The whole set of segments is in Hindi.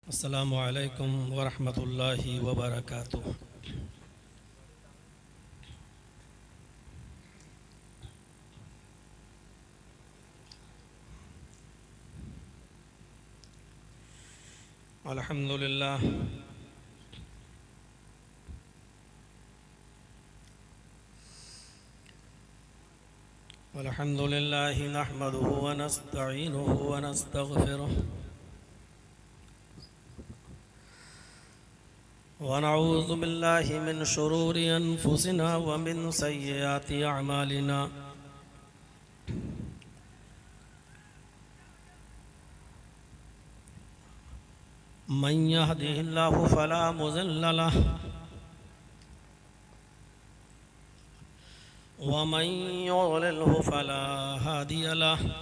अस्सलामु अलैकुम वरहमतुल्लाहि वबरकातुह। अल्हम्दुलिल्लाह अल्हम्दुलिल्लाहि नहमदुहु व नस्तईनुहु व नस्तगफिरुह व नऊज़ु बिल्लाहि मिन शुरूरि अनफुसिना व मिन सय्यिआति अअमालिना। मन यहदिहिल्लाहु फला मुज़िल्ल लहु व मन युज़लिल्हु फला हादिय लहु।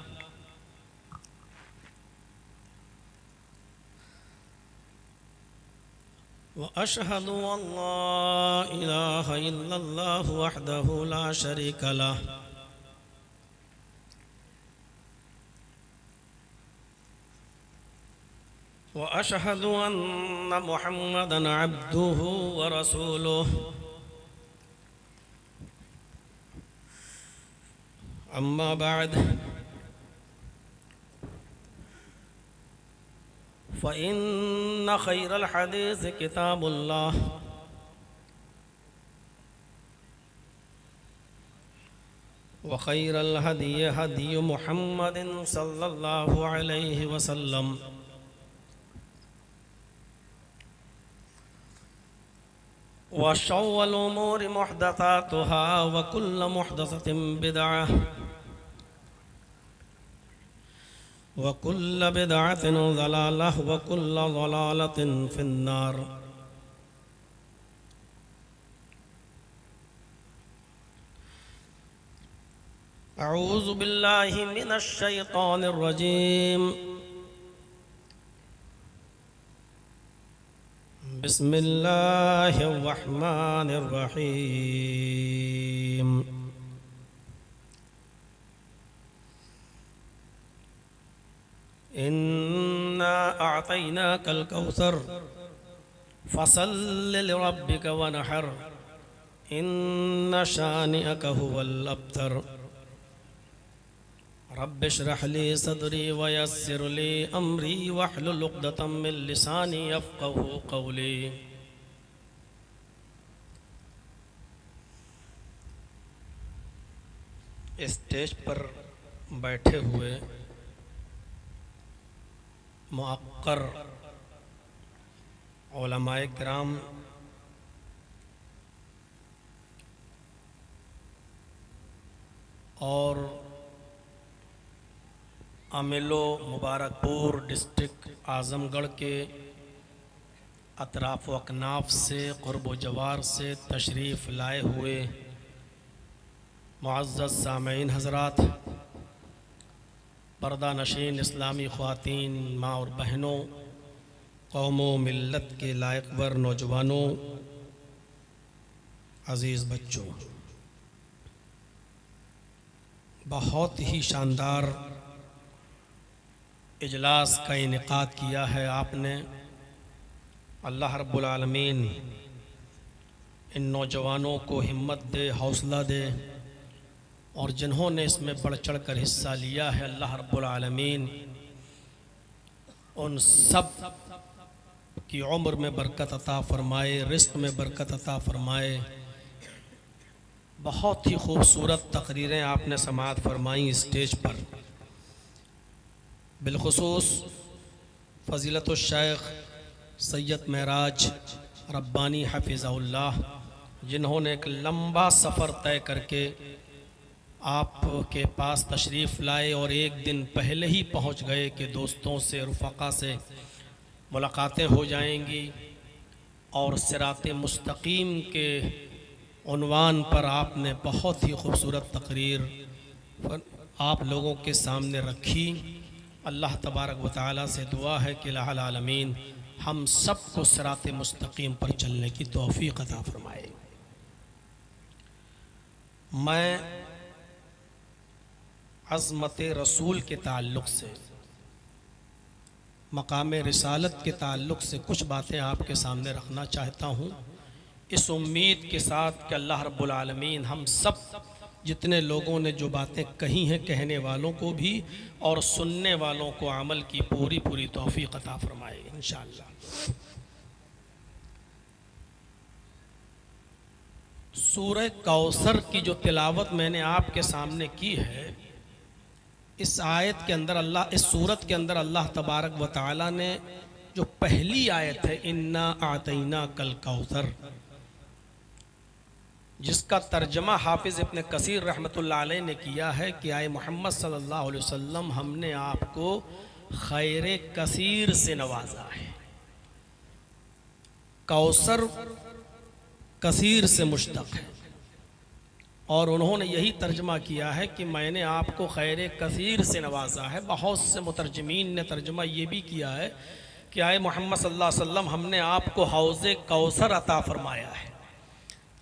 व अशहदु अल्ला इलाहा इल्लल्लाहु वहदहु ला शरीका लहु व अशहदु अन्न मुहम्मदन अब्दुहु व रसूलुहु। अम्मा बाद फ़इन्न खैरल हदीस किताबुल्लाह व खैरल हदी हदी मुहम्मदिन सल्लल्लाहु अलैहि वसल्लम व शर्रिल उमूरि मुहदसातुहा व कुल्लु मुहदसतिन बिदअह व कुल्लु बिदअतिन ज़लालह व कुल्लु ज़लालतिन फिन्नार। अऊज़ु बिल्लाहि मिनश शैतानिर रजीम। बिस्मिल्लाहिर रहमानिर रहीम। इन्ना अअतैनाकल कौसर फसल्लि लिरब्बिक वनहर इन्न शानिअक हुवल अब्तर। रब्बि इश्रह ली सदरी व यस्सिर ली अमरी वहलुल उक़दतम मिन लिसानी यफ़क़हू क़ौली। स्टेज पर बैठे हुए मुअक्कर उलमाए किराम, और अमेलो मुबारकपुर डिस्ट्रिक्ट आज़मगढ़ के अतराफ़ व अकनाफ से क़ुर्ब व जवार से तशरीफ़ लाए हुए मुअज़्ज़ज़ सामीन हज़रात, पर्दा नशीन इस्लामी ख़वातीन, माँ और बहनों, कौमों मिल्लत के लायक़वर नौजवानों, अज़ीज़ बच्चों, बहुत ही शानदार इजलास का इनेकाद किया है आपने। अल्लाह रब्बुल आलमीन इन नौजवानों को हिम्मत दे, हौसला दे, और जिन्होंने इसमें बढ़ चढ़ कर हिस्सा लिया है, अल्लाह रब्बुल आलमीन उन सब की उम्र में बरकत अता फ़रमाए, रिज़्क़ में बरकत अता फ़रमाए। बहुत ही खूबसूरत तकरीरें आपने समाअत फ़रमाई स्टेज पर। बिलख़ुसूस फ़ज़ीलतुश शेख सैयद महराज रब्बानी हफ़िज़हुल्लाह, जिन्होंने एक लंबा सफ़र तय करके आपके पास तशरीफ़ लाए और एक दिन पहले ही पहुंच गए कि दोस्तों से, रुफ़क़ा से मुलाक़ातें हो जाएंगी, और सिराते मुस्तक़ीम के उन्वान पर आपने बहुत ही खूबसूरत तकरीर आप लोगों के सामने रखी। अल्लाह तबारक व तआला से दुआ है कि लाहुल आलमीन हम सब को सिराते मुस्तक़ीम पर चलने की तौफ़ीक़ अता फ़रमाए। मैं अज़मत रसूल के ताल्लुक़ से मकाम रिसालत के ताल्लुक़ से कुछ बातें आपके सामने रखना चाहता हूँ, इस उम्मीद के साथ कि अल्लाह रब्बुल आलमीन हम सब जितने लोगों ने जो बातें कही हैं, कहने वालों को भी और सुनने वालों को अमल की पूरी पूरी तौफीक अता फरमाए इंशाअल्लाह। सूरह कौसर की जो तिलावत मैंने आपके सामने की है, इस आयत के अंदर अल्लाह, इस सूरत के अंदर अल्लाह तबारक व तआला ने जो पहली आयत है इन्ना आतैना कल कौसर, जिसका तर्जमा हाफिज़ इब्न कसीर रहमतुल्लाह अलैह ने किया है कि आए मोहम्मद सल्लल्लाहु अलैहि वसल्लम हमने आपको खैर कसीर से नवाजा है। कौसर कसीर से मुश्तक है और उन्होंने यही तर्जमा किया है कि मैंने आपको खैर कसीर से नवाजा है। बहुत से मुतरजमीन ने तर्जमा ये भी किया है कि आए मोहम्मद सल्लल्लाहु अलैहि वसल्लम हमने आपको हौज़े कौसर अता फरमाया है,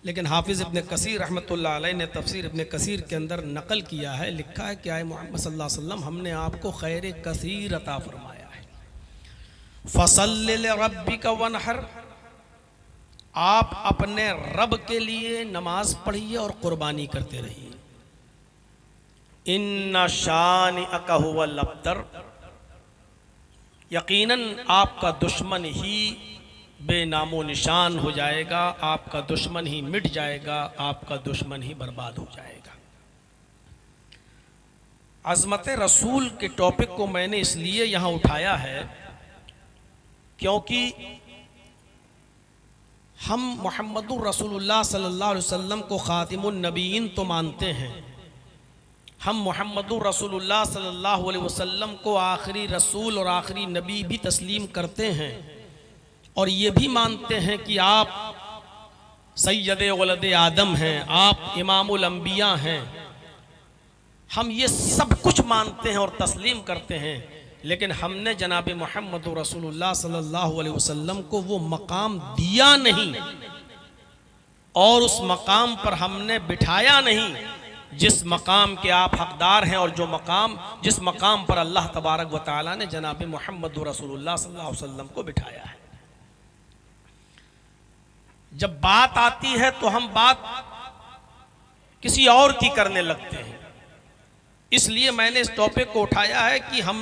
लेकिन हाफिज़ इब्न कसीर रहमतुल्लाह अलैह ने तफसीर इब्न कसीर के अंदर नकल किया है, लिखा है कि आए मोहम्मद सल्लल्लाहु अलैहि वसल्लम हमने आपको खैर कसीर अता फरमाया है। फसल्लि लिरब्बिका वनहर, आप अपने रब के लिए नमाज पढ़िए और कुर्बानी करते रहिए। इन्ना शानिअका हुवल अब्तर, यकीनन आपका दुश्मन ही बेनामो निशान हो जाएगा, आपका दुश्मन ही मिट जाएगा, आपका दुश्मन ही बर्बाद हो जाएगा। अज़मत रसूल के टॉपिक को मैंने इसलिए यहाँ उठाया है क्योंकि हम मुहम्मदुर रसूलुल्लाह सल्लल्लाहु अलैहि वसल्लम को खातिमुन नबीयीन तो मानते हैं, हम मुहम्मदुर रसूलुल्लाह सल्लल्लाहु अलैहि वसल्लम को आखिरी रसूल और आखिरी नबी भी तस्लीम करते हैं और ये भी मानते हैं कि आप सैयदे वलदे आदम हैं, आप इमामुल अंबिया हैं। हम ये सब कुछ मानते हैं और तस्लीम करते हैं, लेकिन हमने जनाब मोहम्मद रसूलुल्लाह सल्लल्लाहु अलैहि वसल्लम को वो मकाम दिया नहीं और उस मकाम पर हमने बिठाया नहीं जिस मकाम के आप हकदार हैं और जिस मकाम पर अल्लाह तबारक व तआला ने जनाब मोहम्मद रसूलुल्लाह सल्लल्लाहु अलैहि वसल्लम को बिठाया है। जब बात आती है तो हम बात किसी और की करने लगते हैं, इसलिए मैंने इस टॉपिक को उठाया है कि हम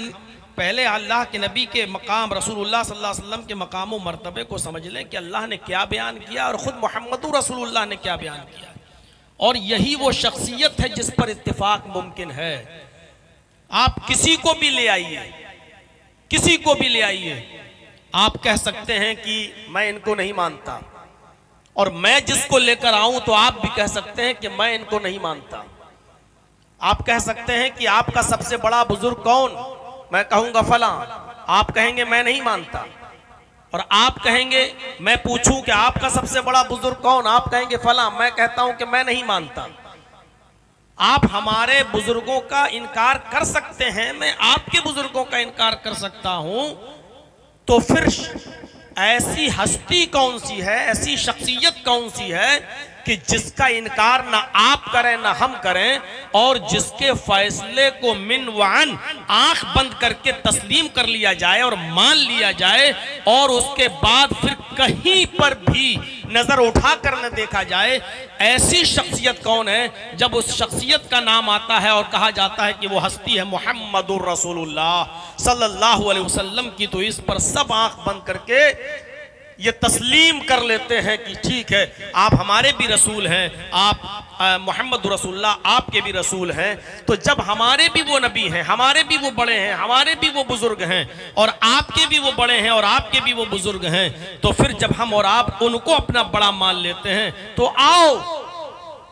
पहले अल्लाह के नबी के मकाम रसूलुल्लाह सल्लल्लाहु अलैहि वसल्लम के मकाम और मर्तबे को समझ लें कि अल्लाह ने क्या बयान किया और ख़ुद मुहम्मदुर रसूलुल्लाह ने क्या बयान किया, और यही वो शख्सियत है जिस पर इत्तिफाक मुमकिन है। आप किसी को भी ले आइए, किसी को भी ले आइए, आप कह सकते हैं कि मैं इनको नहीं मानता, और मैं जिसको लेकर आऊं तो आप भी कह सकते हैं कि मैं इनको नहीं मानता। आप कह सकते हैं कि आपका सबसे बड़ा बुजुर्ग कौन, मैं कहूंगा फला, आप कहेंगे मैं नहीं मानता, और आप कहेंगे, मैं पूछूं कि आपका सबसे बड़ा बुजुर्ग कौन, आप कहेंगे फला, मैं कहता हूं कि मैं नहीं मानता। आप हमारे बुजुर्गों का इनकार कर सकते हैं, मैं आपके बुजुर्गों का इनकार कर सकता हूं, तो फिर ऐसी हस्ती कौन सी है, ऐसी शख्सियत कौन सी है कि जिसका इनकार ना आप करें ना हम करें, और जिसके फैसले को मिन वान आंख बंद करके तस्लीम कर लिया जाए और मान लिया जाए, और उसके बाद फिर कहीं पर भी नजर उठा कर न देखा जाए। ऐसी शख्सियत कौन है? जब उस शख्सियत का नाम आता है और कहा जाता है कि वो हस्ती है मुहम्मदुर रसूलुल्लाह सल्लल्लाहु अलैहि वसल्लम की, तो इस पर सब आंख बंद करके ये तस्लीम कर लेते हैं कि ठीक है, आप हमारे भी रसूल हैं, आप मोहम्मद रसूलुल्लाह आपके भी रसूल हैं। तो जब हमारे भी वो नबी हैं, हमारे भी वो बड़े हैं, हमारे भी वो बुजुर्ग हैं, और आपके भी वो बड़े हैं और आपके भी वो बुजुर्ग हैं, तो फिर जब हम और आप उनको अपना बड़ा मान लेते हैं, तो आओ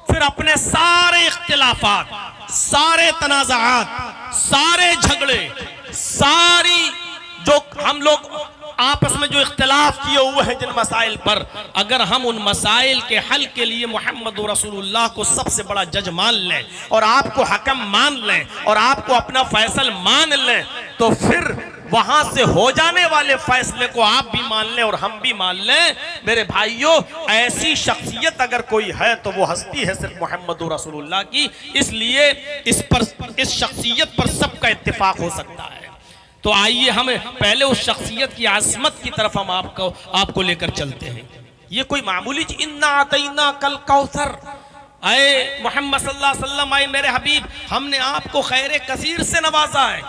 फिर अपने सारे इख्तिलाफात, सारे तनाज़ात, सारे झगड़े, सारी जो हम लोग आपस में जो इख्तिलाफ किए हुए हैं जिन मसाइल पर, अगर हम उन मसाइल के हल के लिए मोहम्मद रसूलुल्लाह को सबसे बड़ा जज मान लें और आपको हकम मान लें और आपको अपना फैसल मान लें, तो फिर वहां से हो जाने वाले फैसले को आप भी मान लें और हम भी मान लें। मेरे भाइयों, ऐसी शख्सियत अगर कोई है तो वो हस्ती है सिर्फ मोहम्मद रसूलुल्लाह की। इसलिए इस शख्सियत पर सबका इत्तिफाक हो सकता है। तो आइए हम पहले उस शख्सियत की आज़मत की तरफ हम आपको लेकर चलते हैं। ये कोई मामूली इन्ना आतैना कल कौसर, आए मोहम्मद सल्लल्लाहु अलैहि वसल्लम, आए मेरे हबीब, हमने आपको खैर कसीर से नवाजा है।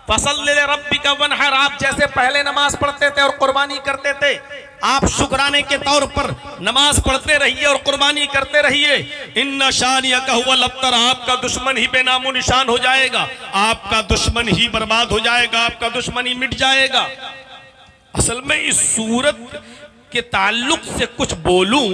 फसल्लि लिरब्बिका वनहर, आप जैसे पहले नमाज पढ़ते थे और कुर्बानी करते थे, आप शुक्राने के तौर पर नमाज पढ़ते रहिए और कुर्बानी करते रहिए। इन्ना शानियका हुवल अब्तर, आपका दुश्मन ही बेनामो निशान हो जाएगा, आपका दुश्मन ही बर्बाद हो जाएगा, आपका दुश्मन ही मिट जाएगा। असल में इस सूरत के ताल्लुक से कुछ बोलूं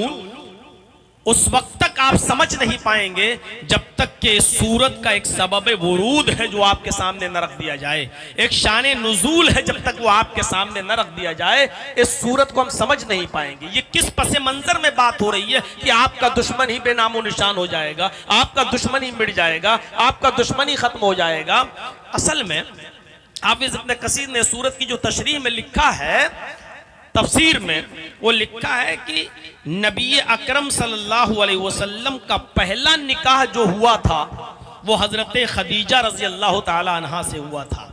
उस वक्त तक आप समझ नहीं पाएंगे जब तक कि इस सूरत का एक सबब वुरूद है जो आपके सामने न रख दिया जाए, एक शाने नुजूल है जब तक वो आपके सामने न रख दिया जाए, इस सूरत को हम समझ नहीं पाएंगे। ये किस पसे मंजर में बात हो रही है कि आपका दुश्मन ही बेनामो निशान हो जाएगा, आपका दुश्मन ही मिट जाएगा, आपका दुश्मन ही खत्म हो जाएगा। असल में हाफिज इब्न कसीर ने सूरत की जो तशरीह में लिखा है, तफसीर में वो लिखा है कि नबी अकरम सल्लल्लाहु अलैहि वसल्लम का पहला निकाह जो हुआ था वो हजरत खदीजा रजी अल्लाह ताला अन्हा से हुआ था।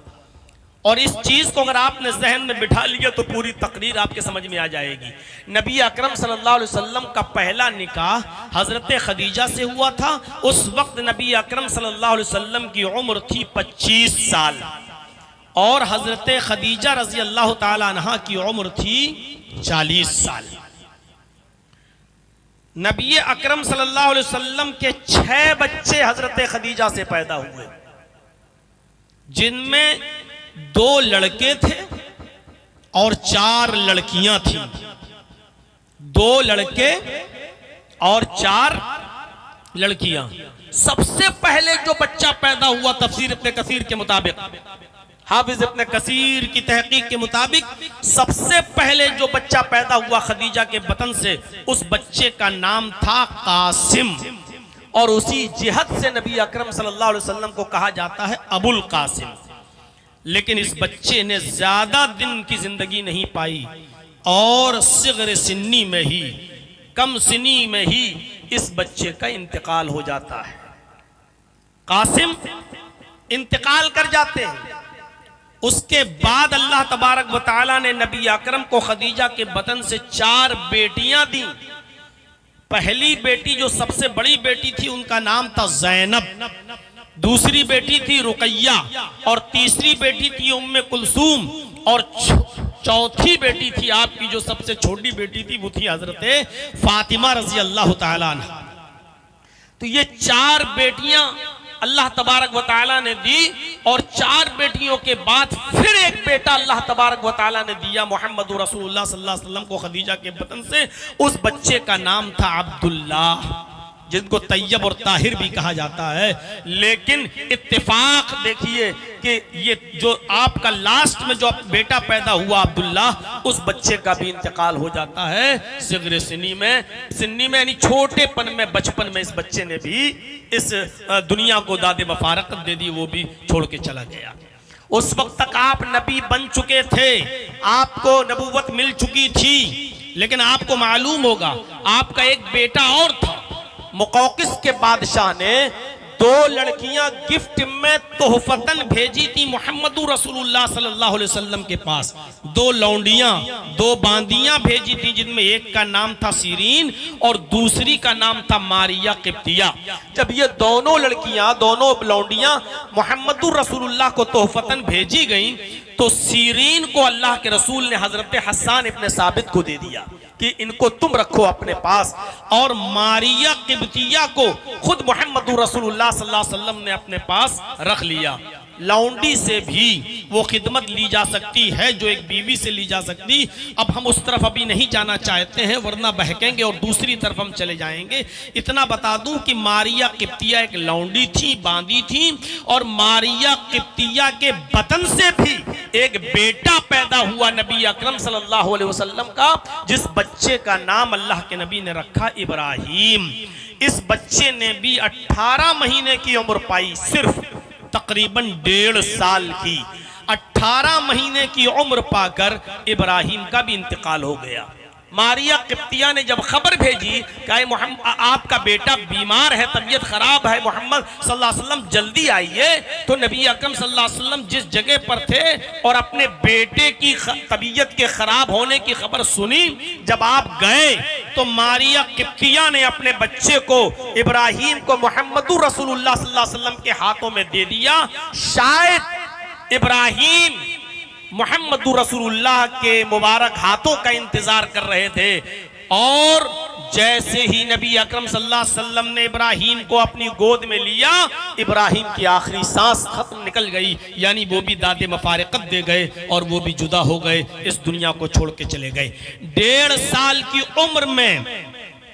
और इस चीज को अगर आपने जहन में बिठा लिया तो पूरी तकरीर आपके समझ में आ जाएगी। नबी अकरम सल्लल्लाहु अलैहि वसल्लम का पहला निकाह हजरत खदीजा से हुआ था। उस वक्त नबी अकरम सल्लल्लाहु अलैहि वसल्लम की उम्र थी 25 साल और हजरत खदीजा रजी अल्लाह ताला अन्हा की उम्र थी 40 साल। नबी अकरम सल्लल्लाहु अलैहि वसल्लम के 6 बच्चे हजरत खदीजा से पैदा हुए, जिनमें 2 लड़के थे और 4 लड़कियां थीं। 2 लड़के और 4 लड़कियां। सबसे पहले जो बच्चा पैदा हुआ तफसीर इब्न कसीर के मुताबिक, हाफिज इब्न कसीर की तहकीक के मुताबिक सबसे पहले जो बच्चा पैदा हुआ खदीजा के बतन से, उस बच्चे का नाम था कासिम, और उसी जिहद से नबी अकरम सल्लल्लाहु अलैहि वसल्लम को कहा जाता है अबुल कासिम। लेकिन इस बच्चे ने ज्यादा दिन की जिंदगी नहीं पाई और सिग़र सिन्नी में ही, कम सिनी में ही इस बच्चे का इंतकाल हो जाता है। कासिम इंतकाल कर जाते हैं। उसके बाद अल्लाह तबारक व तआला ने नबी अकरम को खदीजा के बतन से 4 बेटियां दी। पहली बेटी जो सबसे बड़ी बेटी थी उनका नाम था ज़ैनब, दूसरी बेटी थी रुकैया और तीसरी बेटी थी उम्मे कुलसूम और चौथी बेटी थी आपकी जो सबसे छोटी बेटी थी वो थी हजरत फातिमा रजी अल्लाह ताला अन्हा। तो ये 4 बेटियां अल्लाह तबारक व तआला ने दी और 4 बेटियों के बाद फिर एक बेटा अल्लाह तबारक व तआला ने दिया मोहम्मद रसूलुल्लाह सल्लल्लाहु अलैहि वसल्लम को खदीजा के बतन से। उस बच्चे का नाम था अब्दुल्लाह, जिनको तैयब और ताहिर भी कहा जाता है। लेकिन इत्तेफाक देखिए कि ये जो आपका लास्ट में जो बेटा पैदा हुआ अब्दुल्लाह, उस बच्चे का भी इंतकाल हो जाता है सिग़र सिन्नी में यानी छोटेपन में, बचपन में इस बच्चे ने भी इस दुनिया को दादे बफारकत दे दी, वो भी छोड़ के चला गया। उस वक्त तक आप नबी बन चुके थे, आपको नबूवत मिल चुकी थी, लेकिन आपको मालूम होगा आपका एक बेटा और था। मुक़ौक़िस के बादशाह ने 2 लड़कियां गिफ्ट में तोहफतन भेजी थी मोहम्मद रसूलुल्लाह सल्लल्लाहु अलैहि वसल्लम के पास। 2 लौंडियां, 2 बांदियां भेजी थी, जिनमें एक का नाम था सीरीन और दूसरी का नाम था मारिया किप्तिया। जब ये दोनों लड़कियां, दोनों लौंडियां मोहम्मद रसूलुल्लाह को तोहफतन भेजी गई तो सीरीन को अल्लाह के रसूल ने हजरत हसन इब्न साबित को दे दिया कि इनको तुम रखो अपने पास, और मारिया किब्तिया को खुद मोहम्मद रसूलुल्लाह सल्लल्लाहु अलैहि वसल्लम ने अपने पास रख लिया। लौंडी से भी वो खिदमत ली जा सकती है जो एक बीवी से ली जा सकती। अब हम उस तरफ अभी नहीं जाना चाहते हैं वरना बहकेंगे और दूसरी तरफ हम चले जाएंगे। इतना बता दूं कि मारिया किप्तिया एक लौंडी थी, बांदी थी, और मारिया किप्तिया के बतन से भी एक बेटा पैदा हुआ नबी अकरम सल्लल्लाहु अलैहि वसल्लम का, जिस बच्चे का नाम अल्लाह के नबी ने रखा इब्राहिम। इस बच्चे ने भी 18 महीने की उम्र पाई, सिर्फ तकरीबन 1.5 साल की। 18 महीने की उम्र पाकर इब्राहिम का भी इंतकाल हो गया। मारिया किप्तिया ने जब खबर भेजी कि मोहम्मद आपका बेटा बीमार है, तबीयत खराब है, मोहम्मद सल्लल्लाहु अलैहि वसल्लम जल्दी आइए, तो नबी अकरम सल्लल्लाहु अलैहि वसल्लम जिस जगह पर थे और अपने बेटे की तबीयत के खराब होने की खबर सुनी, जब आप गए तो मारिया किप्तिया ने अपने बच्चे को इब्राहिम को मोहम्मदुर रसूलुल्लाह सल्लल्लाहु अलैहि वसल्लम के हाथों में दे दिया। शायद इब्राहिम मोहम्मदुर रसूलुल्लाह के मुबारक हाथों का इंतजार कर रहे थे, और जैसे ही नबी अकरम सल्लल्लाहु अलैहि वसल्लम ने इब्राहिम को अपनी गोद में लिया, इब्राहिम की आखिरी सांस खत्म निकल गई, यानी वो भी दादे मफारिकत दे गए और वो भी जुदा हो गए, इस दुनिया को छोड़ के चले गए। 1.5 साल की उम्र में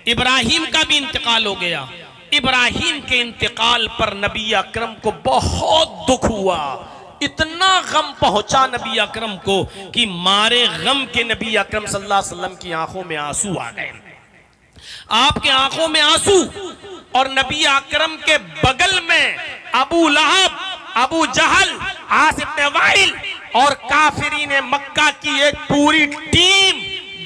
इब्राहिम का भी इंतकाल हो गया। इब्राहिम के इंतकाल पर नबी अकरम को बहुत दुख हुआ, इतना गम पहुंचा नबी अकरम को कि मारे गम के नबी अकरम सल्लल्लाहु अलैहि वसल्लम की आंखों में आंसू आ गए। आपके आंखों में आंसू, और नबी अकरम के बगल में अबू लहब, अबू जहल, आस इब्न वाइल और काफिरीन मक्का की एक पूरी टीम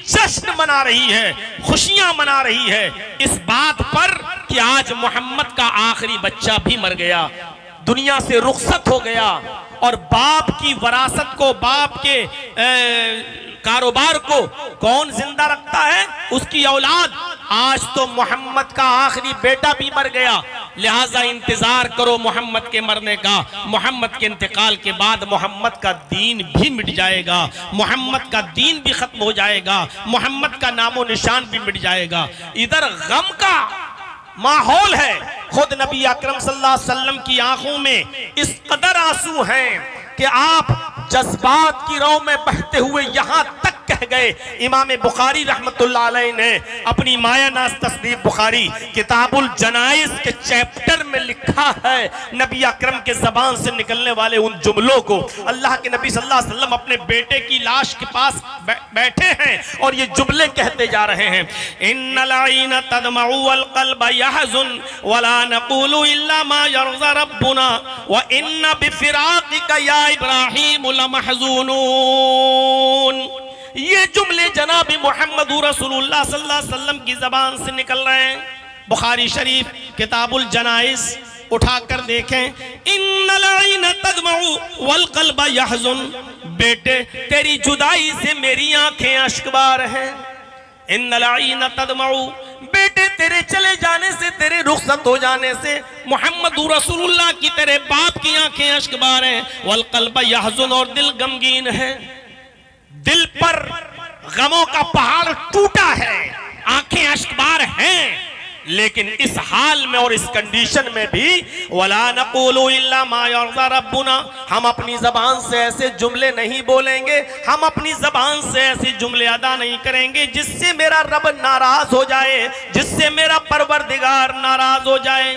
जश्न मना रही है, खुशियां मना रही है इस बात पर कि आज मोहम्मद का आखिरी बच्चा भी मर गया, दुनिया से रुखसत हो गया, और बाप की वरासत को, बाप के कारोबार को कौन जिंदा रखता है? उसकी औलाद। आज तो मोहम्मद का आखिरी बेटा भी मर गया, लिहाजा इंतजार करो मोहम्मद के मरने का। मोहम्मद के इंतकाल के बाद मोहम्मद का दीन भी मिट जाएगा, मोहम्मद का दीन भी खत्म हो जाएगा, मोहम्मद का नामो निशान भी मिट जाएगा। इधर गम का माहौल है, खुद नबी अकरम सल्लल्लाहु अलैहि वसल्लम की आंखों में इस कदर आंसू हैं कि आप जज्बात की रौ में बहते हुए यहां तक कह गए। इमाम बुखारी रहमतुल्लाह अलैह ने अपनी मायानाज़ तस्नीफ बुखारी किताबुल जनाइज के चैप्टर में लिखा है, नबी अकरम के जबान से निकलने वाले उन जुमलों को। अल्लाह के नबी सल्लल्लाहु अलैहि वसल्लम अपने बेटे की लाश के पास बैठे हैं और ये जुमले कहते जा रहे हैं, इन्नल ऐन तदमउ वल क़ल्ब यहज़ुन वला नक़ूलु इल्ला मा यरज़ा रब्बुना व इन्ना बिफ़िराक़िका या इब्राहीम लमहज़ूनून। ये जुमले जनाब मोहम्मद रसूलुल्लाह सल्लल्लाहु अलैहि वसल्लम की जबान से निकल रहे हैं। बुखारी शरीफ किताबुल जनाइज उठाकर देखें, इन्नल ऐन तदमउ वल क़ल्ब यहज़ुन, बेटे तेरी जुदाई से मेरी आंखें अश्कबार हैं। इन्नल ऐन तदमउ, बेटे तेरे चले जाने से, तेरे रुखसत हो जाने से मोहम्मद रसूलुल्लाह की तेरे बाप की आंखें अश्कबार हैं। वल क़ल्ब यहज़ुन, और दिल गमगीन है, दिल पर गमों का पहाड़ टूटा है, आंखें अश्कबार हैं। लेकिन इस हाल में और इस कंडीशन में भी वला नक़ूलु इल्ला मा यरज़ा रब्बुना, हम अपनी जबान से ऐसे जुमले नहीं बोलेंगे, हम अपनी जबान से ऐसे जुमले अदा नहीं करेंगे जिससे मेरा रब नाराज हो जाए, जिससे मेरा परवरदिगार नाराज हो जाए।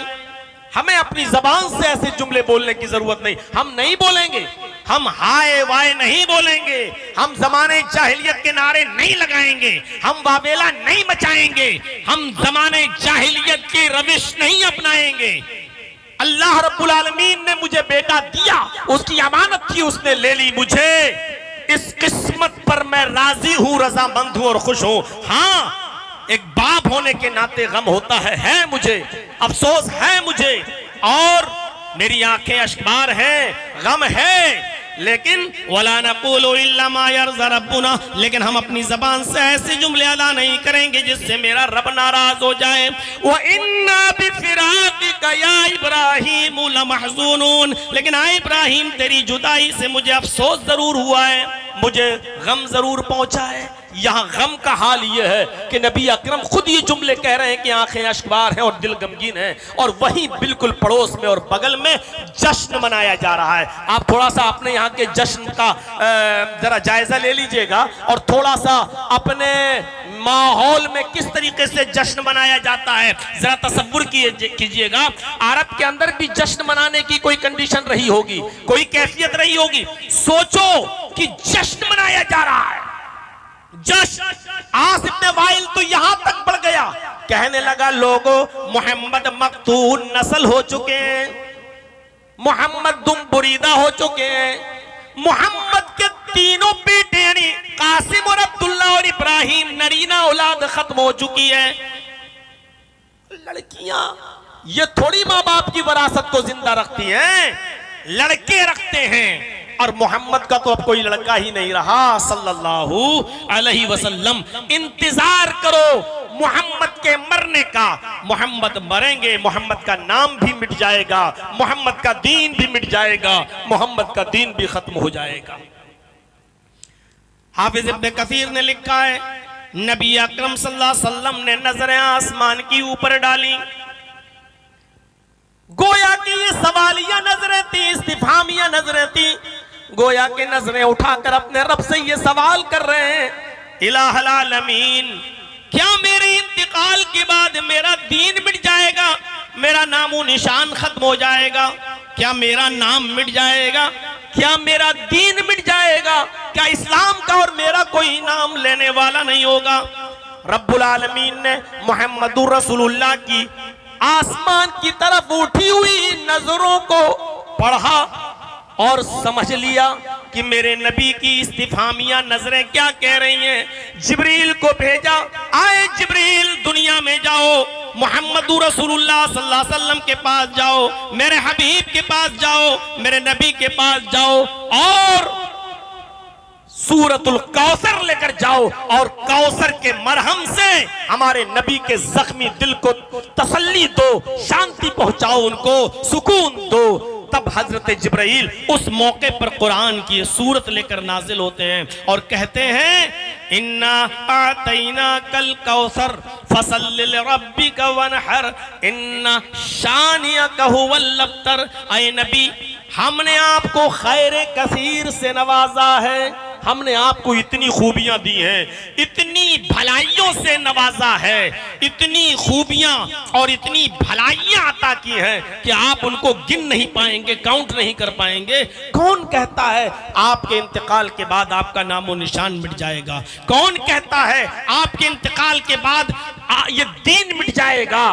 हमें अपनी जबान से ऐसे जुमले बोलने की जरूरत नहीं, हम नहीं बोलेंगे, हम हाय वाय नहीं बोलेंगे, हम जमाने जाहिलियत के नारे नहीं लगाएंगे, हम वावेला नहीं मचाएंगे, हम जमाने जाहिलियत की रविश नहीं अपनाएंगे। अल्लाह रब्बुल आलमीन ने मुझे बेटा दिया, उसकी अमानत थी, उसने ले ली मुझे, इस किस्मत पर मैं राजी हूं, रजामंद हूं और खुश हूं। हाँ, एक बाप होने के नाते गम होता है मुझे, अफसोस है मुझे, और मेरी आंखें अश्कबार हैं, गम है, लेकिन वला नक़ूलु इल्ला मा यरज़ा रब्बुना, लेकिन हम अपनी जबान से ऐसे जुमले अदा नहीं करेंगे जिससे मेरा रब नाराज हो जाए। व इन्ना बिफ़िराक़िका या इब्राहीम लमहज़ूनून, लेकिन आए इब्राहिम तेरी जुदाई से मुझे अफसोस जरूर हुआ है, मुझे गम जरूर पहुंचा है। यहाँ गम का हाल ये है कि नबी अकरम खुद ये जुमले कह रहे हैं कि आंखें अश्कबार हैं और दिल गमगीन है, और वहीं बिल्कुल पड़ोस में और बगल में जश्न मनाया जा रहा है। आप थोड़ा सा अपने यहाँ के जश्न का जरा जायजा ले लीजिएगा और थोड़ा सा अपने माहौल में किस तरीके से जश्न मनाया जाता है जरा तसव्वुर कीजिएगा। अरब के अंदर भी जश्न मनाने की कोई कंडीशन रही होगी, कोई कैफियत रही होगी। सोचो कि जश्न मनाया जा रहा है, जश्न। आस इब्न वाइल तो यहां तक बढ़ गया, कहने लगा लोगों मोहम्मद मक्तूल नस्ल हो चुके हैं, मोहम्मद दुम बुरीदा हो चुके हैं, मोहम्मद के तीनों बेटे यानी कासिम और अब्दुल्ला और इब्राहिम नरीना हो खत्म हो चुकी है। लड़कियां ये थोड़ी माँ बाप की विरासत को जिंदा रखती हैं, लड़के रखते हैं। और मोहम्मद का तो अब कोई लड़का ही नहीं रहा सल्लल्लाहु अलैहि वसल्लम। इंतजार करो मोहम्मद के मरने का। मोहम्मद मरेंगे, मोहम्मद का नाम भी मिट जाएगा, मोहम्मद का दीन भी मिट जाएगा, मोहम्मद का दीन भी खत्म हो जाएगा। हाफिज इब्न कसीर ने लिखा है, नबी अकरम सल्लल्लाहु अलैहि वसल्लम ने नजरें आसमान की ऊपर डाली, गोया कि ये सवालिया नजरें थी, इस्तिफामिया नजरें थी। गोया कि नजरें उठाकर अपने रब से ये सवाल कर रहे हैं, इलाहुल आलमीन, क्या मेरे इंतकाल के बाद मेरा दीन मिट जाएगा, मेरा नामो निशान खत्म हो जाएगा? क्या मेरा नाम मिट जाएगा? क्या मेरा दीन मिट जाएगा? क्या इस्लाम का और मेरा कोई नाम लेने वाला नहीं होगा? रब्बुल आलमीन ने मुहम्मदुर रसूलुल्लाह की आसमान की तरफ उठी हुई नजरों को पढ़ा और समझ लिया कि मेरे नबी की इस्तिफामिया नजरें क्या कह रही हैं। जिब्रील को भेजा, आए जिब्रील दुनिया में जाओ, मुहम्मदुर रसूलुल्लाह सल्लल्लाहु अलैहि वसल्लम के पास जाओ, मेरे हबीब के पास जाओ, मेरे नबी के पास जाओ और सूरतुल कौसर लेकर जाओ और कौसर के मरहम से हमारे नबी के जख्मी दिल को तसल्ली दो, शांति पहुंचाओ, उनको सुकून दो। तब हजरत जिब्राइल उस मौके पर कुरान की सूरत लेकर नाजिल होते हैं और कहते हैं, इन्ना आतैना कल कौसर फसल्लि लिरब्बिका वनहर इन्ना शानियका हुवल अब्तर। ऐ नबी, हमने आपको खैर कसीर से नवाजा है, हमने आपको इतनी खूबियां दी हैं, इतनी भलाइयों से नवाजा है, इतनी खूबियां और इतनी भलाइयां अता की हैं कि आप उनको गिन नहीं पाएंगे, काउंट नहीं कर पाएंगे। कौन कहता है आपके इंतकाल के बाद आपका नामो निशान मिट जाएगा? कौन कहता है आपके इंतकाल के बाद ये दीन मिट जाएगा?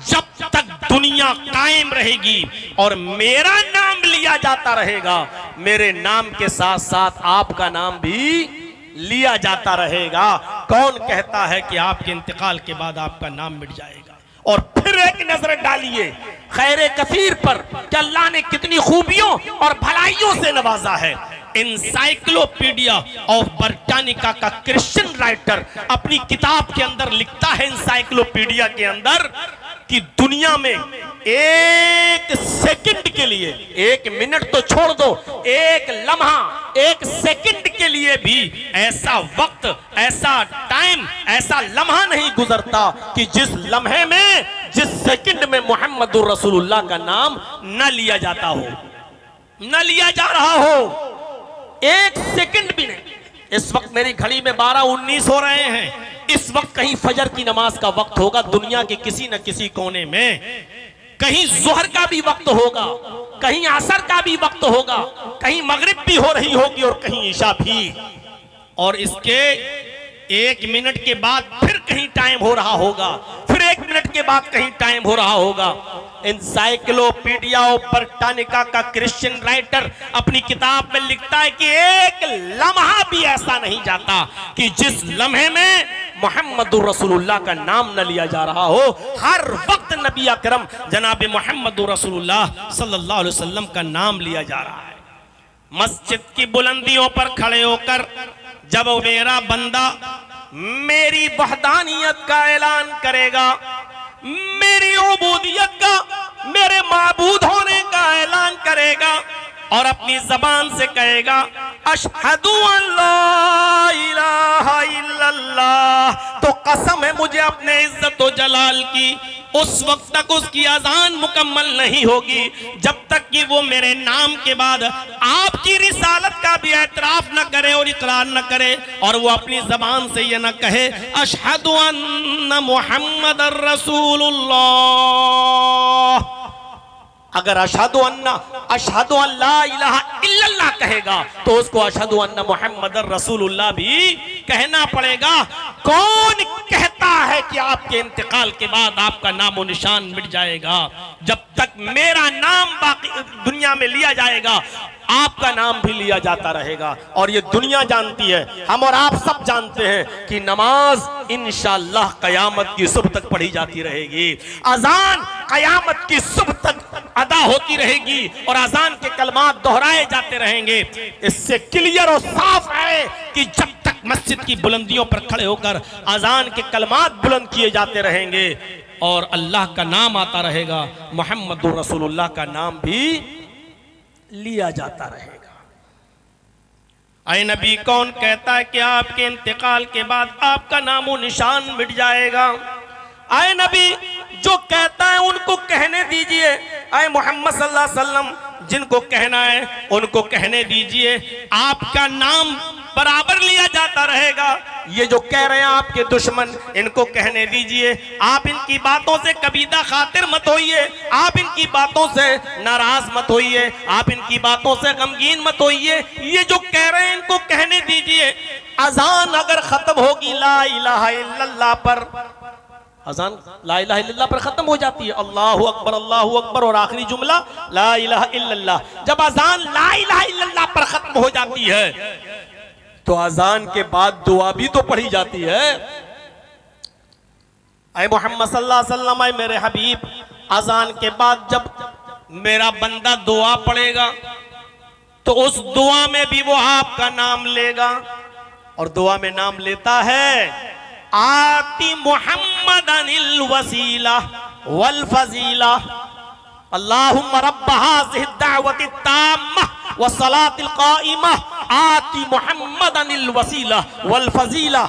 जब तक दुनिया कायम रहेगी और मेरा नाम लिया जाता रहेगा, मेरे नाम के साथ साथ आपका नाम भी लिया जाता रहेगा। कौन कहता है कि आपके इंतकाल के बाद आपका नाम मिट जाएगा? और फिर एक नजर डालिए खैर कसीर पर कि अल्लाह ने कितनी खूबियों और भलाइयों से नवाजा है। इंसाइक्लोपीडिया ऑफ ब्रिटानिका का क्रिश्चियन राइटर अपनी किताब के अंदर लिखता है, इंसाइक्लोपीडिया के अंदर, कि दुनिया में एक सेकंड के लिए, एक मिनट तो छोड़ दो, एक लम्हा, एक सेकंड के लिए भी ऐसा वक्त, ऐसा टाइम, ऐसा लम्हा नहीं गुजरता कि जिस लम्हे में, जिस सेकंड में मुहम्मदुर रसूलुल्लाह का नाम न लिया जाता हो, न लिया जा रहा हो। एक सेकंड भी नहीं। इस वक्त मेरी घड़ी में 12:19 हो रहे हैं। इस वक्त कहीं फजर की नमाज का वक्त होगा दुनिया के किसी न किसी कोने में, कहीं जोहर का भी वक्त होगा, कहीं असर का भी वक्त होगा, कहीं मगरिब भी हो रही होगी और कहीं ईशा भी। और इसके एक मिनट के बाद फिर कहीं टाइम हो रहा होगा, फिर एक मिनट के बाद कहीं टाइम हो रहा होगा। इंसाइक्लोपीडिया ऑफ ब्रिटानिका का क्रिश्चियन राइटर अपनी किताब में लिखता है कि एक लम्हा भी ऐसा नहीं जाता कि जिस लम्हे में मुहम्मदुर रसूलुल्लाह का नाम न लिया जा रहा हो। हर वक्त नबी अकरम जनाब मुहम्मदुर रसूलुल्लाह सल्लल्लाहु अलैहि वसल्लम का नाम लिया जा रहा है। मस्जिद की बुलंदियों पर खड़े होकर जब मेरा बंदा मेरी वहदानियत का ऐलान करेगा, मेरी उबूदियत का, मेरे माबूद होने का ऐलान करेगा और अपनी जबान से कहेगा अशहदु अल्ला इलाहा इल्लल्लाह, तो कसम है मुझे अपने इज्जत व जलाल की, उस वक्त तक उसकी अजान मुकम्मल नहीं होगी जब तक कि वो मेरे नाम के बाद आपकी रिसालत का भी एतराफ न करे और इकरार न करे और वो अपनी जबान से ये न कहे अशहदु अन्ना मुहम्मदर रसूलुल्लाह। अगर अशहदु अल्ला इलाहा इल्लल्लाह कहेगा तो उसको अशहदु अन्ना मुहम्मदर रसूलुल्लाह भी कहना पड़ेगा। कौन कहता है कि आपके इंतकाल के बाद आपका नामो निशान मिट जाएगा। जब तक मेरा नाम बाकी दुनिया में लिया जाएगा, आपका नाम भी लिया जाता रहेगा। और ये दुनिया जानती है, हम और आप सब जानते हैं कि नमाज इंशाअल्लाह कयामत की सुबह तक पढ़ी जाती रहेगी, अजान कयामत की सुबह तक अदा होती रहेगी और अजान के कलमात दोहराए जाते रहेंगे। इससे क्लियर और साफ है कि जब तक मस्जिद की बुलंदियों पर खड़े होकर अजान के कलमात बुलंद किए जाते रहेंगे और अल्लाह का नाम आता रहेगा, मुहम्मदुर रसूलुल्लाह का नाम भी लिया जाता रहेगा। ऐ नबी, कौन कहता है कि आपके इंतकाल के बाद आपका नामो निशान मिट जाएगा? ऐ नबी, जो कहता है उनको कहने दीजिए। ऐ मोहम्मद सल्लल्लाहु अलैहि वसल्लम, जिनको कहना है उनको कहने दीजिए, आपका नाम बराबर लिया जाता रहेगा। ये जो कह रहे हैं आपके दुश्मन, इनको कहने दीजिए, आप इनकी बातों से कबीदा खातिर मत होइए, आप इनकी बातों से नाराज मत होइए, आप इनकी बातों से गमगीन मत होइए। ये जो कह रहे हैं इनको कहने दीजिए। अजान अगर खत्म होगी ला इलाहा इल्लल्लाह पर, अजान ला इलाहा इल्लल्लाह पर खत्म हो जाती है, अल्लाहु अकबर और आखिरी जुमला ला इलाहा इल्लल्लाह। जब अजान ला इलाहा इल्लल्लाह पर खत्म हो जाती है तो अजान के बाद दुआ भी तो पढ़ी जाती है। ऐ मोहम्मद सल्लल्लाहु अलैहि वसल्लम, ऐ मेरे हबीब, अजान के बाद जब मेरा बंदा दुआ पढ़ेगा तो उस दुआ में भी वो आपका नाम लेगा और दुआ में नाम लेता है, आती मुहम्मदनिल वसीला वल फजीला अल्लाहुम्मा रब्ब हाज़िहि दावति ताम्मा व सलातिल काइमा आती मुहम्मदनिल वसीला वल फजीला।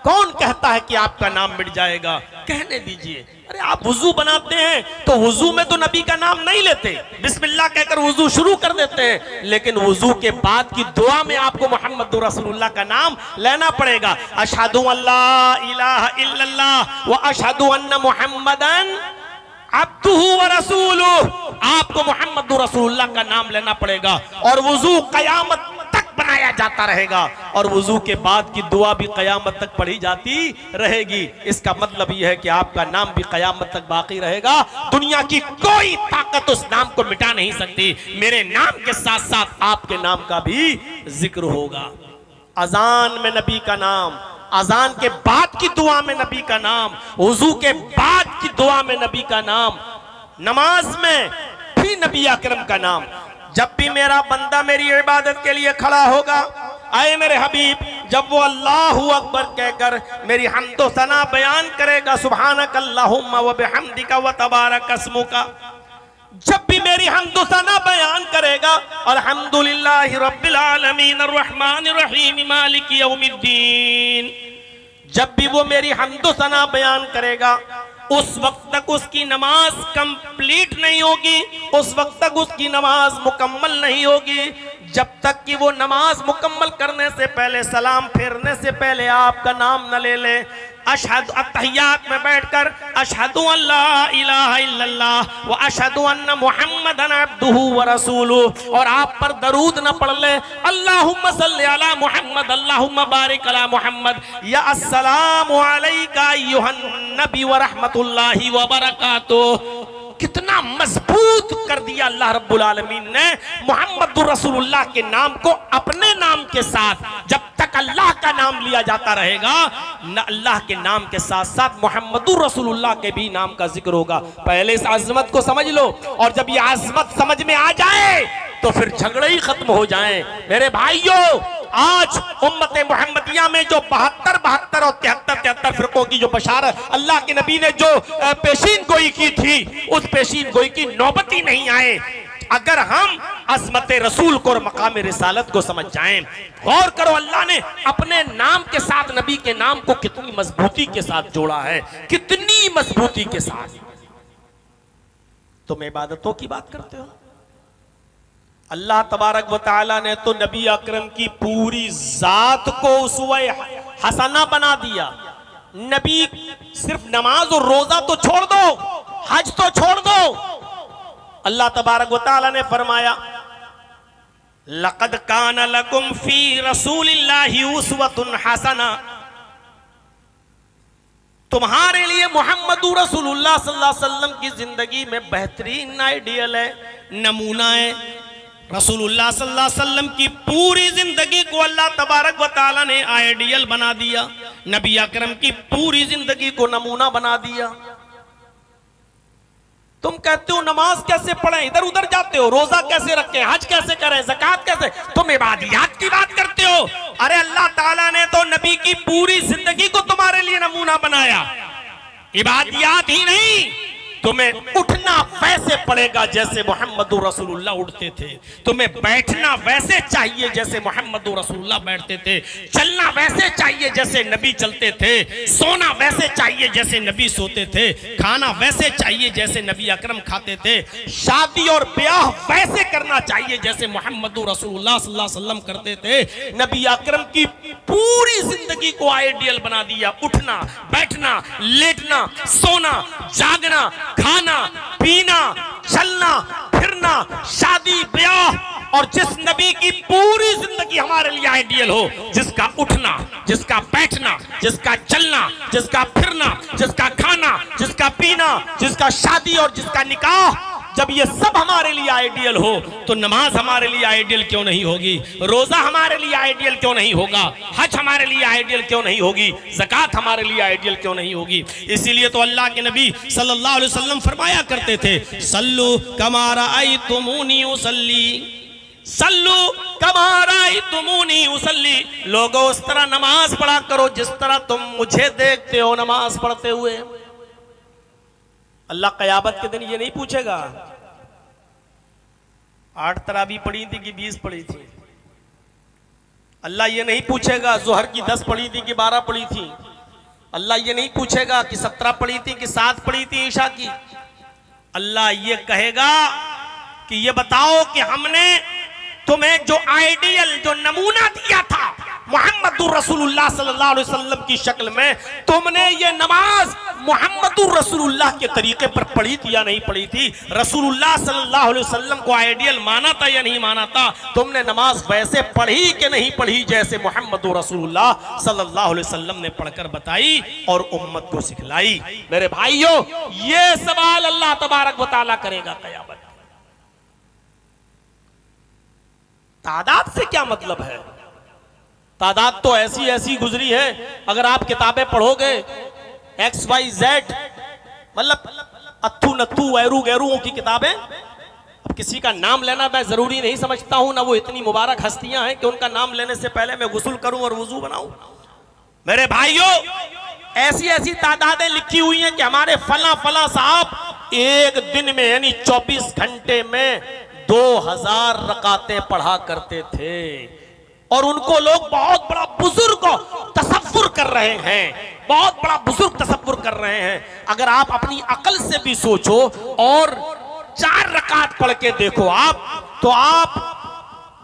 कौन कहता है कि आपका नाम मिट जाएगा? कहने दीजिए। अरे आप वुजू बनाते हैं तो वुजू में तो नबी का नाम नहीं लेते, बिस्मिल्लाह कहकर वुजू शुरू कर देते हैं, लेकिन वुजू के बाद की दुआ में आपको मुहम्मदुर रसूलुल्लाह का नाम लेना पड़ेगा। अशहदु अल्ला इलाहा इल्लल्लाह व अशहदु अन्ना मुहम्मदन अब्दुहु व रसूलुहु। आपको मुहम्मदुर रसूलुल्लाह का नाम लेना पड़ेगा और वुजू कयामत तक बनाया जाता रहेगा और वुजू के बाद की दुआ भी कयामत तक पढ़ी जाती रहेगी। इसका मतलब यह है कि आपका नाम भी कयामत तक बाकी रहेगा। दुनिया की कोई ताकत उस नाम को मिटा नहीं सकती। मेरे नाम के साथ साथ आपके नाम का भी जिक्र होगा। अजान में नबी का नाम, अजान के बाद की दुआ में नबी का नाम, वुजू के बाद की दुआ में नबी का नाम, नमाज में भी नबी अकरम का नाम। जब भी मेरा बंदा मेरी इबादत के लिए खड़ा होगा, आए मेरे हबीब, जब वो अल्लाहु अकबर कहकर मेरी हम्दो सना बयान करेगा, सुभानक अल्लाहुम्मा व बिहम्दिका व तबारक अस्मुका, जब भी मेरी हम्दो सना बयान करेगा, अल्हम्दुलिल्लाहि रब्बिल आलमीन अर्रहमानिर रहीम मालिकी यौमिद्दीन, जब भी वो मेरी हम्दो सना बयान करेगा, उस वक्त तक उसकी नमाज कंप्लीट नहीं होगी, उस वक्त तक उसकी नमाज मुकम्मल नहीं होगी, जब तक कि वो नमाज मुकम्मल करने से पहले, सलाम फेरने से पहले आपका नाम न ले ले। अशहदु अत्तहियात में बैठकर अशहदु अल्ला इलाहा इल्लल्लाह व अशहदु अन्ना मुहम्मदन अब्दुहु व रसूलुहु, और आप पर दरूद न पढ़ ले, अल्लाहुम्मा सल्लि अला मुहम्मद अल्लाहुम्मा बारिक अला मुहम्मद, या अस्सलामु अलैका अय्युहन नबी व रहमतुल्लाहि व बरकातुहू। कितना मजबूत कर दिया अल्लाह रब्बुल आलमीन ने मुहम्मदुर रसूलुल्लाह के नाम को अपने नाम के साथ। जब तक अल्लाह का नाम लिया जाता रहेगा, न अल्लाह के नाम के साथ साथ मुहम्मदुर रसूलुल्लाह के भी नाम का जिक्र होगा। पहले इस आजमत को समझ लो, और जब ये आजमत समझ में आ जाए तो फिर झगड़े ही खत्म हो जाएं। मेरे भाइयों, आज उम्मत मुहम्मदिया में जो 72 और 73 फिरकों की जो बशारत अल्लाह के नबी ने जो पेशीन गोई की थी, उस पेशीन गोई की नौबत ही नहीं आए। अगर हम अज़मत रसूल को और मकाम रिसालत को समझ जाएं, गौर करो, अल्लाह ने अपने नाम के साथ नबी के नाम को कितनी मजबूती के साथ जोड़ा है, कितनी मजबूती के साथ। तुम इबादतों की बात करते हो, अल्लाह तबारक व तआला ने तो नबी अकरम की पूरी जात को उसवे हसना बना दिया। नबी सिर्फ नमाज और रोजा तो छोड़ दो, हज तो छोड़ दो, अल्लाह तबारक व तआला ने फरमाया, लक़द कान लकुम फी रसूलिल्लाहि उस्वतुन हसना, तुम्हारे लिए मोहम्मदुर रसूलुल्लाह सल्लल्लाहु अलैहि वसल्लम की जिंदगी में बेहतरीन आइडियल है, नमूना है। रसूलुल्लाह सल्लल्लाहु अलैहि वसल्लम की पूरी जिंदगी को अल्लाह तबारक व तआला ने आइडियल बना दिया, नबी अकरम की पूरी जिंदगी को नमूना बना दिया। तुम कहते हो नमाज कैसे पढ़ें, इधर उधर जाते हो, रोजा कैसे रखें, हज कैसे करें, ज़कात कैसे, तुम इबादियात की बात करते हो। अरे अल्लाह ताला ने तो नबी की पूरी जिंदगी को तुम्हारे लिए नमूना बनाया। इबादियात ही नहीं, तुम्हें उठना वैसे पड़ेगा जैसे मोहम्मदुर रसूलुल्लाह उठते थे, तुम्हें बैठना वैसे चाहिए जैसे मोहम्मदुर रसूलुल्लाह बैठते थे, चलना वैसे चाहिए जैसे नबी चलते थे, सोना वैसे चाहिए जैसे नबी सोते थे, खाना वैसे चाहिए जैसे नबी अकरम खाते थे, शादी और ब्याह वैसे करना चाहिए जैसे मोहम्मदुर रसूलुल्लाह सल्लल्लाहु अलैहि वसल्लम करते थे। नबी अकरम की पूरी जिंदगी को आइडियल बना दिया। उठना, बैठना, लेटना, सोना, जागना, खाना, पीना, चलना, फिरना, शादी, ब्याह। और जिस नबी की पूरी जिंदगी हमारे लिए आइडियल हो, जिसका उठना, जिसका बैठना, जिसका चलना, जिसका फिरना, जिसका खाना, जिसका पीना, जिसका शादी और जिसका निकाह, जब ये सब हमारे लिए आइडियल हो तो नमाज हमारे लिए आइडियल क्यों नहीं होगी, रोजा हमारे लिए आइडियल क्यों नहीं होगा, हज हमारे लिए आइडियल क्यों नहीं होगी, ज़कात हमारे लिए आइडियल क्यों नहीं होगी। इसीलिए तो अल्लाह के नबी सल्लल्लाहु अलैहि वसल्लम फरमाया करते थे, सल्लु कमा रअयतुमूनी उसल्ली, सल्लु कमा रअयतुमूनी उसल्ली। लोगों उस तरह नमाज पढ़ा करो जिस तरह तुम मुझे देखते हो नमाज पढ़ते हुए। अल्लाह क़यामत के दिन ये नहीं पूछेगा 8 तरावी पढ़ी थी कि 20 पढ़ी थी। अल्लाह ये नहीं पूछेगा ज़ोहर की 10 पढ़ी थी कि 12 पढ़ी थी। अल्लाह ये नहीं पूछेगा कि 17 पढ़ी थी कि 7 पढ़ी थी ईशा की। अल्लाह ये कहेगा कि ये बताओ कि हमने तुम्हें जो आइडियल, जो नमूना दिया था मोहम्मदुर रसूलुल्लाह सल्लल्लाहु अलैहि वसल्लम की शक्ल में, तुमने ये नमाज मोहम्मदुर रसूलुल्लाह के तरीके पर पढ़ी थी या नहीं पढ़ी थी? रसूलुल्लाह सल्लल्लाहु अलैहि वसल्लम को आइडियल माना था या नहीं माना था? तुमने नमाज वैसे पढ़ी कि नहीं पढ़ी जैसे मोहम्मदुर रसूलुल्लाह सल्लल्लाहु अलैहि वसल्लम ने पढ़कर बताई और उम्मत को सिखलाई? मेरे भाइयों, ये सवाल अल्लाह तबारक व तआला करेगा क़यामत। तादाद से क्या मतलब है? तादाद तो ऐसी ऐसी गुजरी है, अगर आप किताबें पढ़ोगे XYZ, मतलब अत्थू नत्थू वैरू गैरुओं की किताबें। अब किसी का नाम लेना मैं जरूरी नहीं समझता हूं, ना वो इतनी मुबारक हस्तियां हैं कि उनका नाम लेने से पहले मैं गुस्ल करूं और वुजू बनाऊं। मेरे भाइयों, ऐसी ऐसी तादादें लिखी हुई हैं कि हमारे फला फला साहब एक दिन में यानी 24 घंटे में 2000 रकातें पढ़ा करते थे और उनको लोग बहुत बड़ा बुजुर्ग तसव्वुर कर रहे हैं, बहुत बड़ा बुजुर्ग तसव्वुर कर रहे हैं। अगर आप अपनी अकल से भी सोचो और 4 रकात पढ़ के देखो आप, तो आप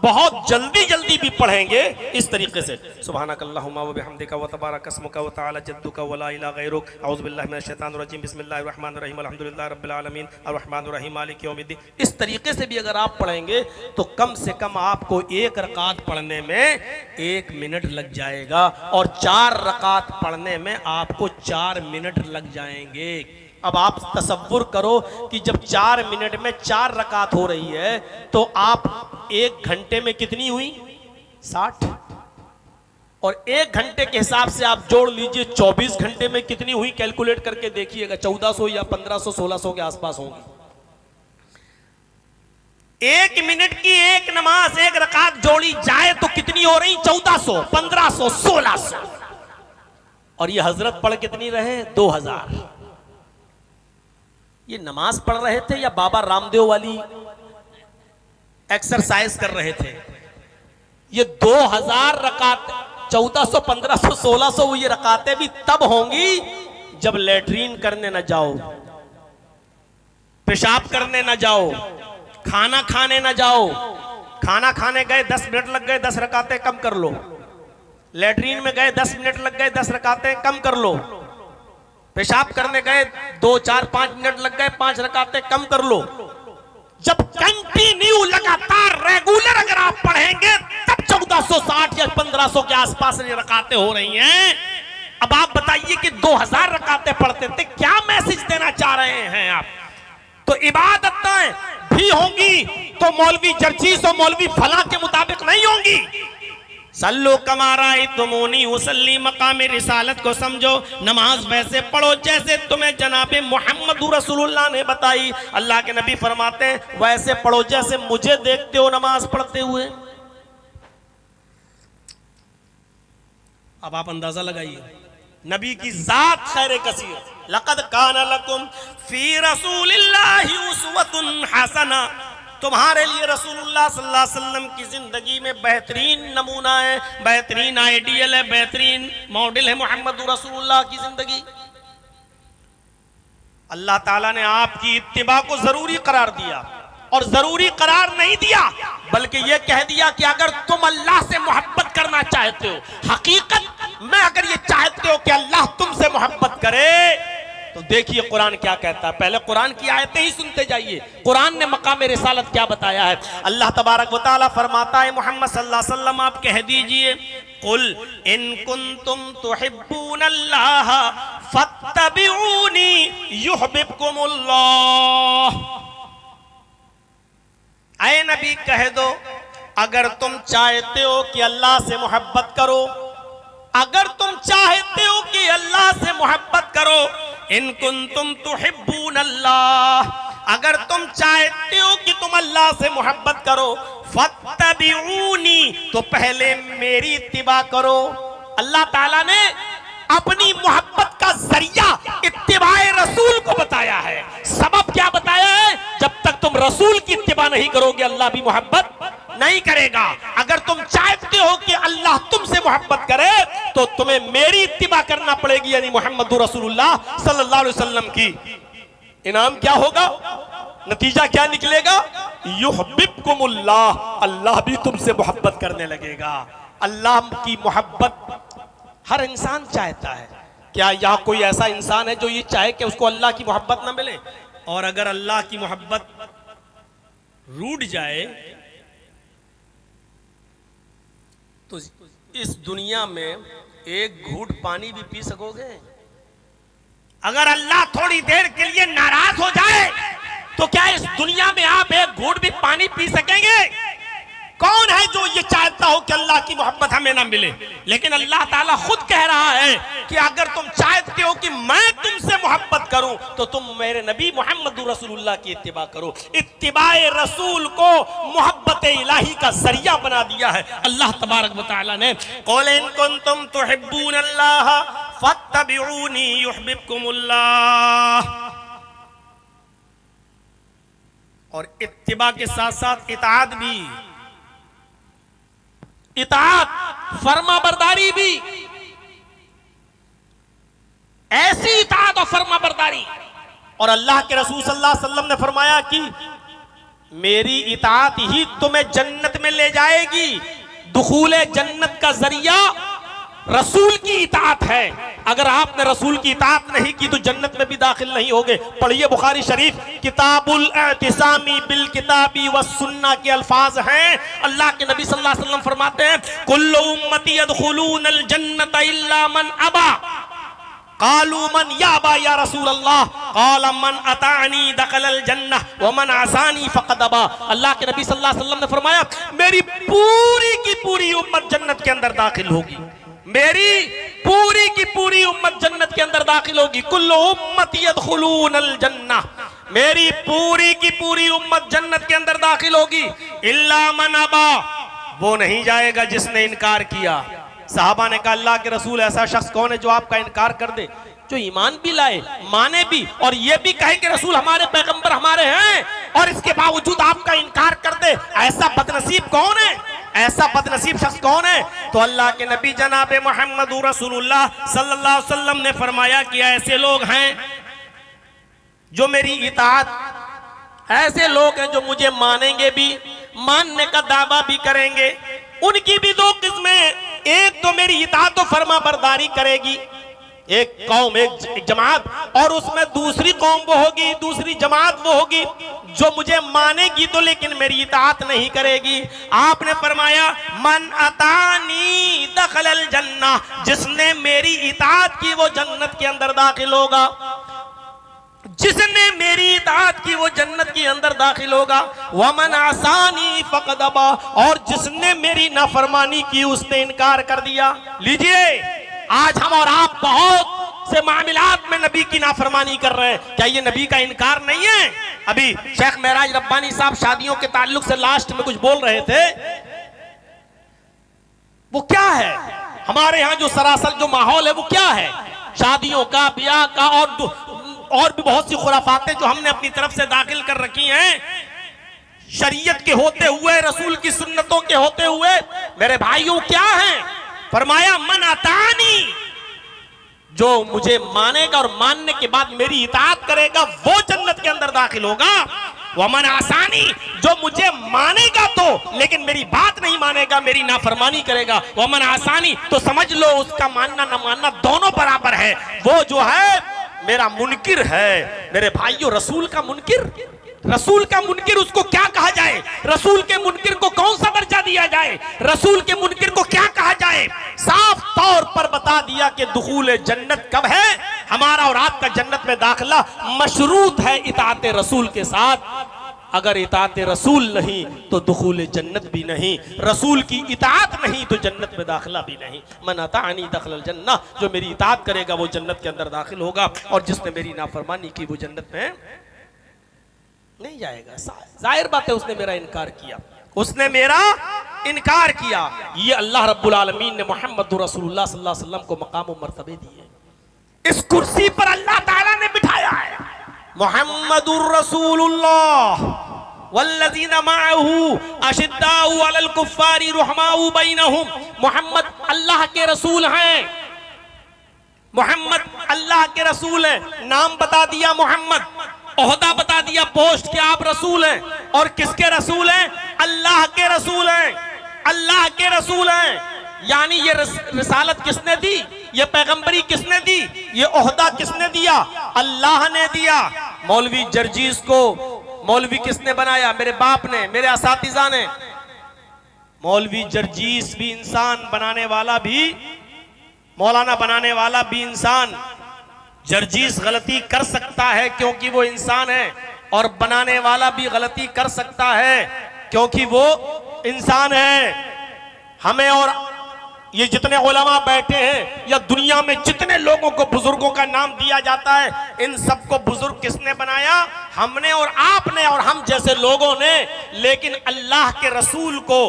बहुत जल्दी जल्दी भी पढ़ेंगे इस तरीके से। सुब्हानकल्लाहुम्मा व बिहम्दिका व तबारक अस्मुका व तआला जद्दुका व ला इलाहा गैरुक, औज़ु बिल्लाहि मिनश शैतानिर रजीम, बिस्मिल्लाहिर रहमानिर रहीम, अल्हम्दुलिल्लाहि रब्बिल आलमीन, अर्रहमानिर रहीम, मालिक यौमिद्दीन। इस तरीके से भी अगर आप पढ़ेंगे तो कम से कम आपको 1 रकात पढ़ने में 1 मिनट लग जाएगा और 4 रकात पढ़ने में आपको 4 मिनट लग जाएंगे। अब आप तसव्वुर करो कि जब 4 मिनट में 4 रकात हो रही है तो आप 1 घंटे में कितनी हुई? 60। और 1 घंटे के हिसाब से आप जोड़ लीजिए 24 घंटे में कितनी हुई, कैलकुलेट करके देखिएगा। 1400 या 1500 1600 के आसपास होंगी। 1 मिनट की 1 नमाज 1 रकात जोड़ी जाए तो कितनी हो रही? 1400, 1500, 1600। और ये हजरत पढ़ कितनी रहे? 2000। ये नमाज पढ़ रहे थे या बाबा रामदेव वाली एक्सरसाइज कर रहे थे? ये 2000 रकात, 1400, 1500, 1600 ये रकातें भी तब होंगी जब लेटरीन करने न जाओ, पेशाब करने न जाओ, खाना खाने न जाओ। खाना खाने गए 10 मिनट लग गए, 10 रकातें कम कर लो। लेटरीन में गए 10 मिनट लग गए, 10 रकातें कम कर लो। पेशाब करने गए 2, 4, 5 मिनट लग गए, 5 रकातें कम कर लो। जब कंटिन्यू लगातार रेगुलर अगर आप पढ़ेंगे तब 1460 या 1500 के आसपास ये रकातें हो रही हैं। अब आप बताइए फरमाइए कि 2000 रकातें पढ़ते थे, क्या मैसेज देना चाह रहे हैं आप? तो इबादतें भी होंगी तो मौलवी जर्जीस और मौलवी फला के मुताबिक नहीं होंगी। सल्लु कमा राअयतुमूनी उसल्ली, मकाम रिसालत को समझो, नमाज वैसे पढ़ो जैसे तुम्हें जनाबे मोहम्मद रसूलुल्लाह ने बताई। अल्लाह के नबी फरमाते हैं वैसे पढ़ो जैसे मुझे देखते हो नमाज पढ़ते हुए। अब आप अंदाजा लगाइए, नबी की जात खैर कसीर, लक़द कान लकुम फी रसूलिल्लाहि उस्वतुन हसना, तुम्हारे लिए रसूलुल्लाह सल्लल्लाहु अलैहि वसल्लम की जिंदगी में बेहतरीन नमूना है, बेहतरीन आइडियल है, बेहतरीन मॉडल है मोहम्मद रसूलुल्लाह की जिंदगी। अल्लाह ताला ने आपकी इत्तिबा को जरूरी करार दिया, और जरूरी करार नहीं दिया बल्कि यह कह दिया कि अगर तुम अल्लाह से मोहब्बत करना चाहते हो, हकीकत में अगर ये चाहते हो कि अल्लाह तुमसे मोहब्बत करे, तो देखिए कुरान क्या कहता है। पहले कुरान की आयतें ही सुनते जाइए, कुरान ने मकाम रिसालत क्या बताया है। अल्लाह तबारक व तआला फरमाता है मोहम्मद सल्लल्लाहु अलैहि वसल्लम आप कह दीजिए, कुल इन कुंतुम तुहिब्बूनल्लाह फत्तबिऊनी युहिब्बुकुमुल्लाह। ऐ नबी कह दो, अगर तुम चाहते हो कि अल्लाह से मोहब्बत करो, अगर तुम चाहते हो कि अल्लाह से मोहब्बत करो, इन कुंतुम तुहिब्बून अल्लाह, अगर तुम चाहते हो कि तुम अल्लाह से मोहब्बत करो, फत्तबिऊनी, तो पहले मेरी इत्तिबा करो। अल्लाह ताला ने अपनी मोहब्बत का जरिया इत्तिबाए रसूल को बताया है। सबब क्या बताया है? जब तक तुम रसूल की इत्तिबा नहीं करोगे अल्लाह भी मोहब्बत नहीं करेगा। अगर तुम चाहते हो कि अल्लाह तुमसे मोहब्बत करे तो तुम्हें मेरी इत्तिबा करना पड़ेगी, यानी मोहम्मद रसूलुल्लाह सल्लल्लाहु अलैहि वसल्लम की। इनाम क्या होगा, नतीजा क्या निकलेगा? युहिब्बुकुमुल्लाह, अल्लाह भी तुमसे मोहब्बत करने लगेगा। अल्लाह की मोहब्बत हर इंसान चाहता है। क्या यहाँ कोई ऐसा इंसान है जो ये चाहे कि उसको अल्लाह की मोहब्बत ना मिले? और अगर अल्लाह की मोहब्बत रूठ जाए तो इस दुनिया में एक घूंट पानी भी पी सकोगे? अगर अल्लाह थोड़ी देर के लिए नाराज हो जाए तो क्या इस दुनिया में आप एक घूंट भी पानी पी सकेंगे? कौन है जो ये चाहता हो कि अल्लाह की मोहब्बत हमें ना मिले? लेकिन अल्लाह ताला खुद कह रहा है कि अगर तुम चाहते हो कि मैं तुमसे मोहब्बत करूं तो तुम मेरे नबी मोहम्मद रसूलुल्लाह की इत्तिबा करो। इत्तिबाए रसूल को मोहब्बत इलाही का जरिया बना दिया है अल्लाह तबारक व तआला ने। क़ुल इन कुंतुम तुहिब्बूनल्लाह फत्तबिऊनी युहिब्बुकुमुल्लाह। और इत्तिबा के साथ साथ इताअत भी, इताअत फर्मा बरदारी भी, ऐसी इताअत और फर्मा बरदारी। और अल्लाह के रसूल सल्लल्लाहु अलैहि वसल्लम ने फरमाया कि मेरी इताअत ही तुम्हें जन्नत में ले जाएगी। दुखूले जन्नत का जरिया रसूल की इताअत है। अगर आपने रसूल की इताअत नहीं की तो जन्नत में भी दाखिल नहीं होगे। पढ़िए बुखारी शरीफ किताबुल इतिसामी बिल किताबी व सुन्ना के अल्फाज हैं। अल्लाह के नबी सल्लल्लाहु अलैहि वसल्लम फरमाते हैं, कुल्लु उम्मती यदखुलूनल जन्नत इल्ला मन अबा। कालू मन या अबा या रसूल अल्लाह, काला मन अतानी दखलल जन्नह व मन आसानी फक़द अबा। अल्लाह के नबी सल्लल्लाहु अलैहि वसल्लम ने फरमाया मेरी पूरी की पूरी उम्मत जन्नत के अंदर दाखिल होगी, मेरी पूरी की पूरी उम्मत जन्नत के अंदर दाखिल होगी। कुल्लु उम्मती यदखुलूनल जन्नह, मेरी पूरी की पूरी उम्मत जन्नत के अंदर दाखिल होगी, इल्ला मन अबा, वो नहीं जाएगा जिसने इनकार किया। साहबा ने कहा अल्लाह के रसूल ऐसा शख्स कौन है जो आपका इनकार कर दे, जो ईमान भी लाए, माने भी और ये भी कहे कि रसूल हमारे पैगंबर हमारे हैं, और इसके बावजूद आपका इनकार कर दे? ऐसा बदनसीब कौन है? ऐसा बदनसीब शख्स कौन है? तो अल्लाह के नबी जनाब मोहम्मद रसूलुल्लाह सल्लल्लाहु अलैहि वसल्लम ने फरमाया कि ऐसे लोग हैं जो मेरी इताअत, ऐसे लोग हैं जो मुझे मानेंगे भी, मानने का दावा भी करेंगे। उनकी भी दो किस्में, एक तो मेरी इताअत और फरमा बरदारी करेगी, एक कौम, एक जमात, और उसमें दूसरी कौम वो होगी, दूसरी जमात वो होगी जो मुझे मानेगी तो लेकिन मेरी इताअत नहीं करेगी। आपने फरमाया मन अतानी दखलल जन्नह, जिसने मेरी इताअत की वो जन्नत के अंदर दाखिल होगा, जिसने मेरी इताअत की वो जन्नत के अंदर दाखिल होगा। वमन आसानी फक़द अबा, और जिसने मेरी नाफरमानी की उसने इनकार कर दिया। लीजिए, आज हम और आप बहुत से मामलात में नबी की नाफरमानी कर रहे हैं, क्या ये नबी का इनकार नहीं है? अभी शेख महराज रब्बानी साहब शादियों के ताल्लुक से लास्ट में कुछ बोल रहे थे, वो क्या है हमारे यहाँ जो सरासर जो माहौल है वो क्या है, शादियों का, ब्याह का और भी बहुत सी खुराफातें जो हमने अपनी तरफ से दाखिल कर रखी हैं, शरीयत के होते हुए, रसूल की सुन्नतों के होते हुए। मेरे भाइयों क्या है? फरमाया मन अतानी, जो मुझे मानेगा और मानने के बाद मेरी इताअत करेगा वो जन्नत के अंदर दाखिल होगा। वमन आसानी, जो मुझे मानेगा तो लेकिन मेरी बात नहीं मानेगा, मेरी नाफरमानी करेगा। वमन आसानी, तो समझ लो उसका मानना न मानना दोनों बराबर है। वो जो है मेरा मुनकिर है। मेरे भाइयों, रसूल का मुनकिर, रसूल का मुनकिर उसको क्या कहा जाए? रसूल के मुनकिर को कौन सा दर्जा दिया जाए? रसूल के मुनकिर को क्या कहा जाए? साफ तौर पर बता दिया कि दुखूल जन्नत कब है? हमारा और आपका जन्नत में दाखिला मशरूत है इताअत रसूल के साथ। अगर इताअत रसूल नहीं तो दुखूल जन्नत भी नहीं, रसूल की इताअत नहीं तो जन्नत में दाखिला भी नहीं। मन अतानी दखलल जन्नह, जो मेरी इताअत करेगा वो जन्नत के अंदर दाखिल होगा, और जिसने मेरी नाफरमानी की वो जन्नत में नहीं जाएगा। जाहिर बात है उसने मेरा इनकार किया, उसने मेरा इनकार किया। ये अल्लाह रब्बुल आलमीन ने मोहम्मद रसूलुल्लाह सल्लल्लाहु अलैहि वसल्लम को मकाम और मर्तबे दिए। इस कुर्सी पर अल्लाह ताला ने बिठाया है मोहम्मदुर रसूलुल्लाह वल्लज़ीना मअहू अशिद्दाउ अलल कुफ्फारी रुहमाउ बैनहुम। मोहम्मद अल्लाह के रसूल हैं, मोहम्मद अल्लाह के रसूल हैं। नाम बता दिया मोहम्मद, ओहदा बता दिया, पोस्ट के आप रसूल हैं। और किसके रसूल हैं? अल्लाह के रसूल हैं, अल्लाह के रसूल हैं। यानी ये रिसालत किसने दी? ये पैगंबरी किसने दी? ये ओहदा किसने दिया? अल्लाह ने दिया। मौलवी जर्जीस को मौलवी किसने बनाया? मेरे बाप ने, मेरे असातिज़ा ने। मौलवी जर्जीस भी इंसान, बनाने वाला भी, मौलाना बनाने वाला भी इंसान। जर्जीस गलती कर सकता है क्योंकि वो इंसान है, और बनाने वाला भी गलती कर सकता है क्योंकि वो इंसान है। हमें और ये जितने उलमा बैठे हैं या दुनिया में जितने लोगों को बुजुर्गों का नाम दिया जाता है, इन सबको बुजुर्ग किसने बनाया? हमने और आपने और हम जैसे लोगों ने। लेकिन अल्लाह के रसूल को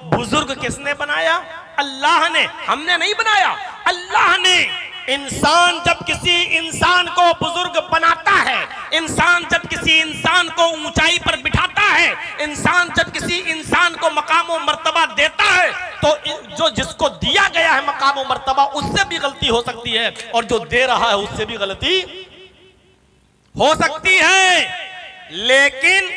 बुजुर्ग किसने बनाया? अल्लाह ने, हमने नहीं बनाया, अल्लाह ने। इंसान जब किसी इंसान को बुजुर्ग बनाता है, इंसान जब किसी इंसान को ऊंचाई पर बिठाता है, इंसान जब किसी इंसान को मकाम और मर्तबा देता है, तो जो जिसको दिया गया है मकाम और मर्तबा उससे भी गलती हो सकती है, और जो दे रहा है उससे भी गलती हो सकती है। लेकिन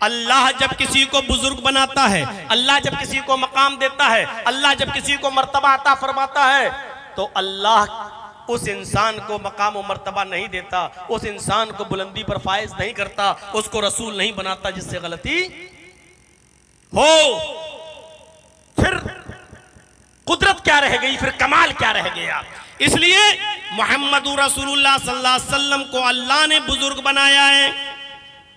अल्लाह जब किसी को बुजुर्ग बनाता है, अल्लाह जब किसी को मकाम देता है, अल्लाह जब किसी को मर्तबा अता फरमाता है, तो अल्लाह उस इंसान को मकाम और मर्तबा नहीं देता, उस इंसान को बुलंदी पर फायज नहीं करता, उसको रसूल नहीं बनाता जिससे गलती हो। फिर कुदरत क्या रह गई? फिर कमाल क्या रह गया? इसलिए मोहम्मद रसूलुल्लाह सल्लल्लाहु अलैहि वसल्लम को अल्लाह ने बुजुर्ग बनाया है।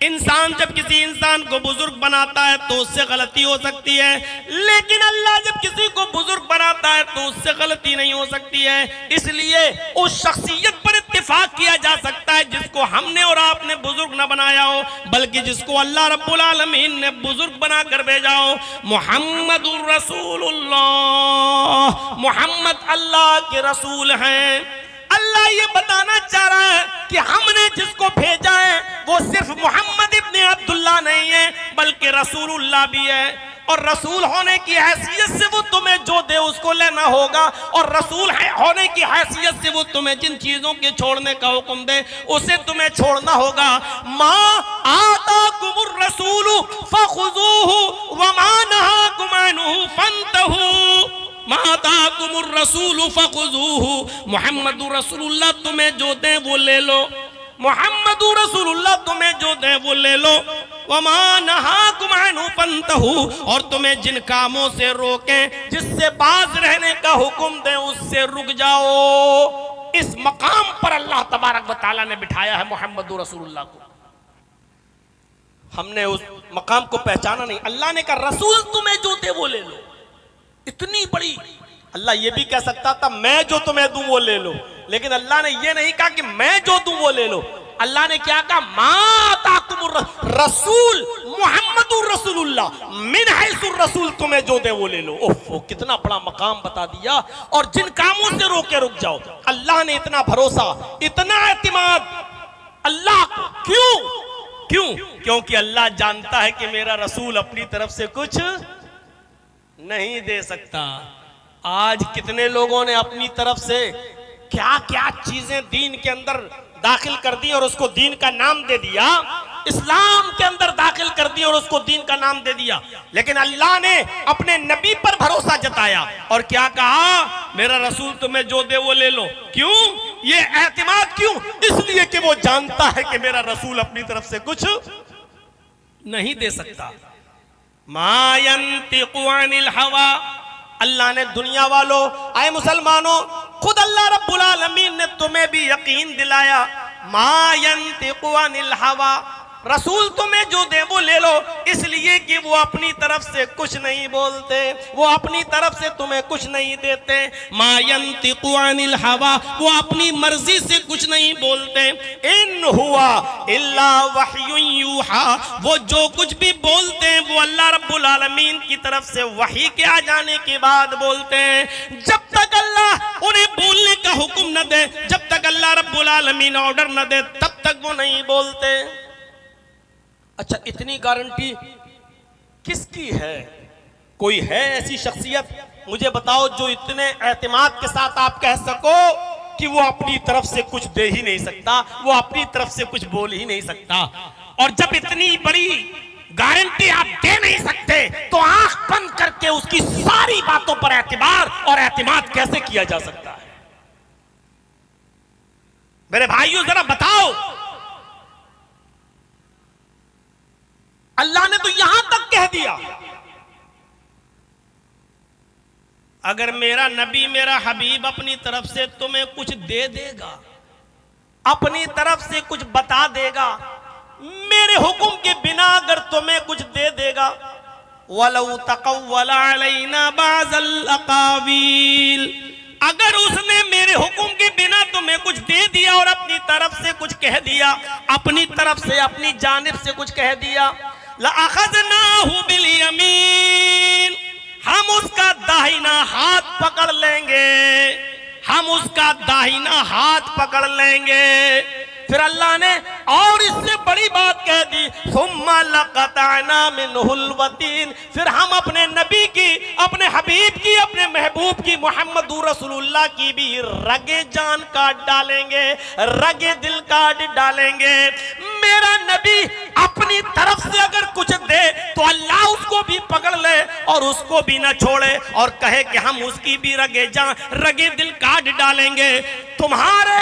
इंसान जब किसी इंसान को बुजुर्ग बनाता है तो उससे गलती हो सकती है, लेकिन अल्लाह जब किसी को बुजुर्ग बनाता है तो उससे गलती नहीं हो सकती है। इसलिए उस शख्सियत पर इत्तिफाक किया जा सकता है जिसको हमने और आपने बुजुर्ग न बनाया हो, बल्कि जिसको अल्लाह रब्बुल आलमीन ने बुजुर्ग बनाकर भेजा हो। मोहम्मदुर रसूलुल्लाह, मोहम्मद अल्लाह के रसूल हैं। अल्लाह ये बताना चाह रहा है कि हमने जिसको भेजा है वो सिर्फ मोहम्मद इब्ने अब्दुल्लाह नहीं है, बल्कि रसूलुल्लाह भी है। और रसूल होने की हैसियत से वो तुम्हें जो दे उसको लेना होगा, और रसूल होने की हैसियत से वो तुम्हें जिन चीजों के छोड़ने का हुक्म दे उसे तुम्हें छोड़ना होगा। माँ आताकुमुर रसूलु फखुजूहु व मा नहाकुम अन्हु फंतहू। माताकुमुर रसूल फखुजूहु, मोहम्मदुर रसूलुल्लाह तुम्हें जो दे वो ले लो, मोहम्मदुर रसूलुल्लाह तुम्हें जो दे वो ले लो। वमा नहाकुम अन्हु फंतहु, और तुम्हें जिन कामों से रोकें, जिससे बाज रहने का हुक्म दें, उससे रुक जाओ। इस मकाम पर अल्लाह तबारक व तआला ने बिठाया है मोहम्मदुर रसूलुल्लाह को। हमने उस मकाम को पहचाना नहीं। अल्लाह ने कहा रसूल तुम्हें जो दे वो ले लो। इतनी बड़ी, अल्लाह ये भी कह सकता था मैं जो तुम्हें दूं वो ले लो, लेकिन अल्लाह ने ये नहीं कहा कि मैं जो दूं वो ले लो। अल्लाह ने क्या कहा, माताकुमुर रसूल मुहम्मदुर रसूलुल्लाह मिन हैसुर रसूल, तुम्हें जो दे वो ले लो। ओफो, कितना बड़ा मकाम बता दिया। और जिन कामों से रोके रुक जाओ। अल्लाह ने इतना भरोसा, इतना एतमाद अल्लाह को, क्यों? क्योंकि अल्लाह जानता है कि मेरा रसूल अपनी तरफ से कुछ नहीं दे सकता। आज कितने लोगों ने अपनी तरफ से क्या क्या चीजें दीन के अंदर दाखिल कर दी और उसको दीन का नाम दे दिया, इस्लाम के अंदर दाखिल कर दी और उसको दीन का नाम दे दिया। लेकिन अल्लाह ने अपने नबी पर भरोसा जताया और क्या कहा, मेरा रसूल तुम्हें जो दे वो ले लो। क्यों ये एतमाद? क्यों? इसलिए कि वो जानता है कि मेरा रसूल अपनी तरफ से कुछ नहीं दे सकता। मा यंतिकु अनिल हवा, अल्लाह ने दुनिया वालों, आए मुसलमानों, खुद अल्लाह रब्बुल आलमीन ने तुम्हें भी यकीन दिलाया। मा यंतिकु अनिल हवा, रसूल तुम्हें जो दे वो ले लो, इसलिए कि वो अपनी तरफ से कुछ नहीं बोलते, वो अपनी तरफ से तुम्हें कुछ नहीं देते। मा यंतिकु अनिल हवा, वो अपनी मर्जी से कुछ नहीं बोलते। इन हुआ इल्ला वह्युन यूहा, वो जो कुछ भी बोलते हैं वो अल्लाह रब्बुल आलमीन की तरफ से वही के आ जाने के बाद बोलते हैं। जब तक अल्लाह उन्हें बोलने का हुक्म न दे, जब तक अल्लाह रब्बुल आलमीन ऑर्डर न दे, तब तक वो नहीं बोलते। अच्छा, इतनी गारंटी किसकी है? कोई है ऐसी शख्सियत, मुझे बताओ, जो इतने एतमाद के साथ आप कह सको कि वो अपनी तरफ से कुछ दे ही नहीं सकता, वो अपनी तरफ से कुछ बोल ही नहीं सकता। और जब इतनी बड़ी गारंटी आप दे नहीं सकते, तो आंख बंद करके उसकी सारी बातों पर एतबार और एतमाद कैसे किया जा सकता है? मेरे भाइयों, जरा बताओ। अल्लाह ने तो यहां तक कह दिया, अगर मेरा नबी, मेरा हबीब अपनी तरफ से तुम्हें कुछ दे देगा, अपनी तरफ से कुछ बता देगा, मेरे हुक्म के बिना अगर तुम्हें कुछ दे देगा, वलौ तक़व्वला अलैना बाज़ल अक़ावील, अगर उसने मेरे हुक्म के बिना तुम्हें कुछ दे दिया और अपनी तरफ से कुछ कह दिया, अपनी तरफ से, अपनी जानिब से कुछ कह दिया, लअख़ज़नाहु बिल यमीन, हम उसका दाहिना हाथ पकड़ लेंगे, हम उसका दाहिना हाथ पकड़ लेंगे। फिर अल्लाह ने और इससे बड़ी बात कह दी, सुम्मा लक़तअना मिनहुल वतीन, फिर हम अपने नबी की, अपने हबीब की, अपने महबूब की, मुहम्मदुर रसूलुल्लाह की भी रगे जान काट डालेंगे, रगे दिल काट डालेंगे। मेरा नबी अपनी तरफ से अगर कुछ दे तो अल्लाह उसको भी पकड़ ले और उसको भी ना छोड़े और कहे कि हम उसकी भी रगे जान, रगे दिल काट डालेंगे। तुम्हारे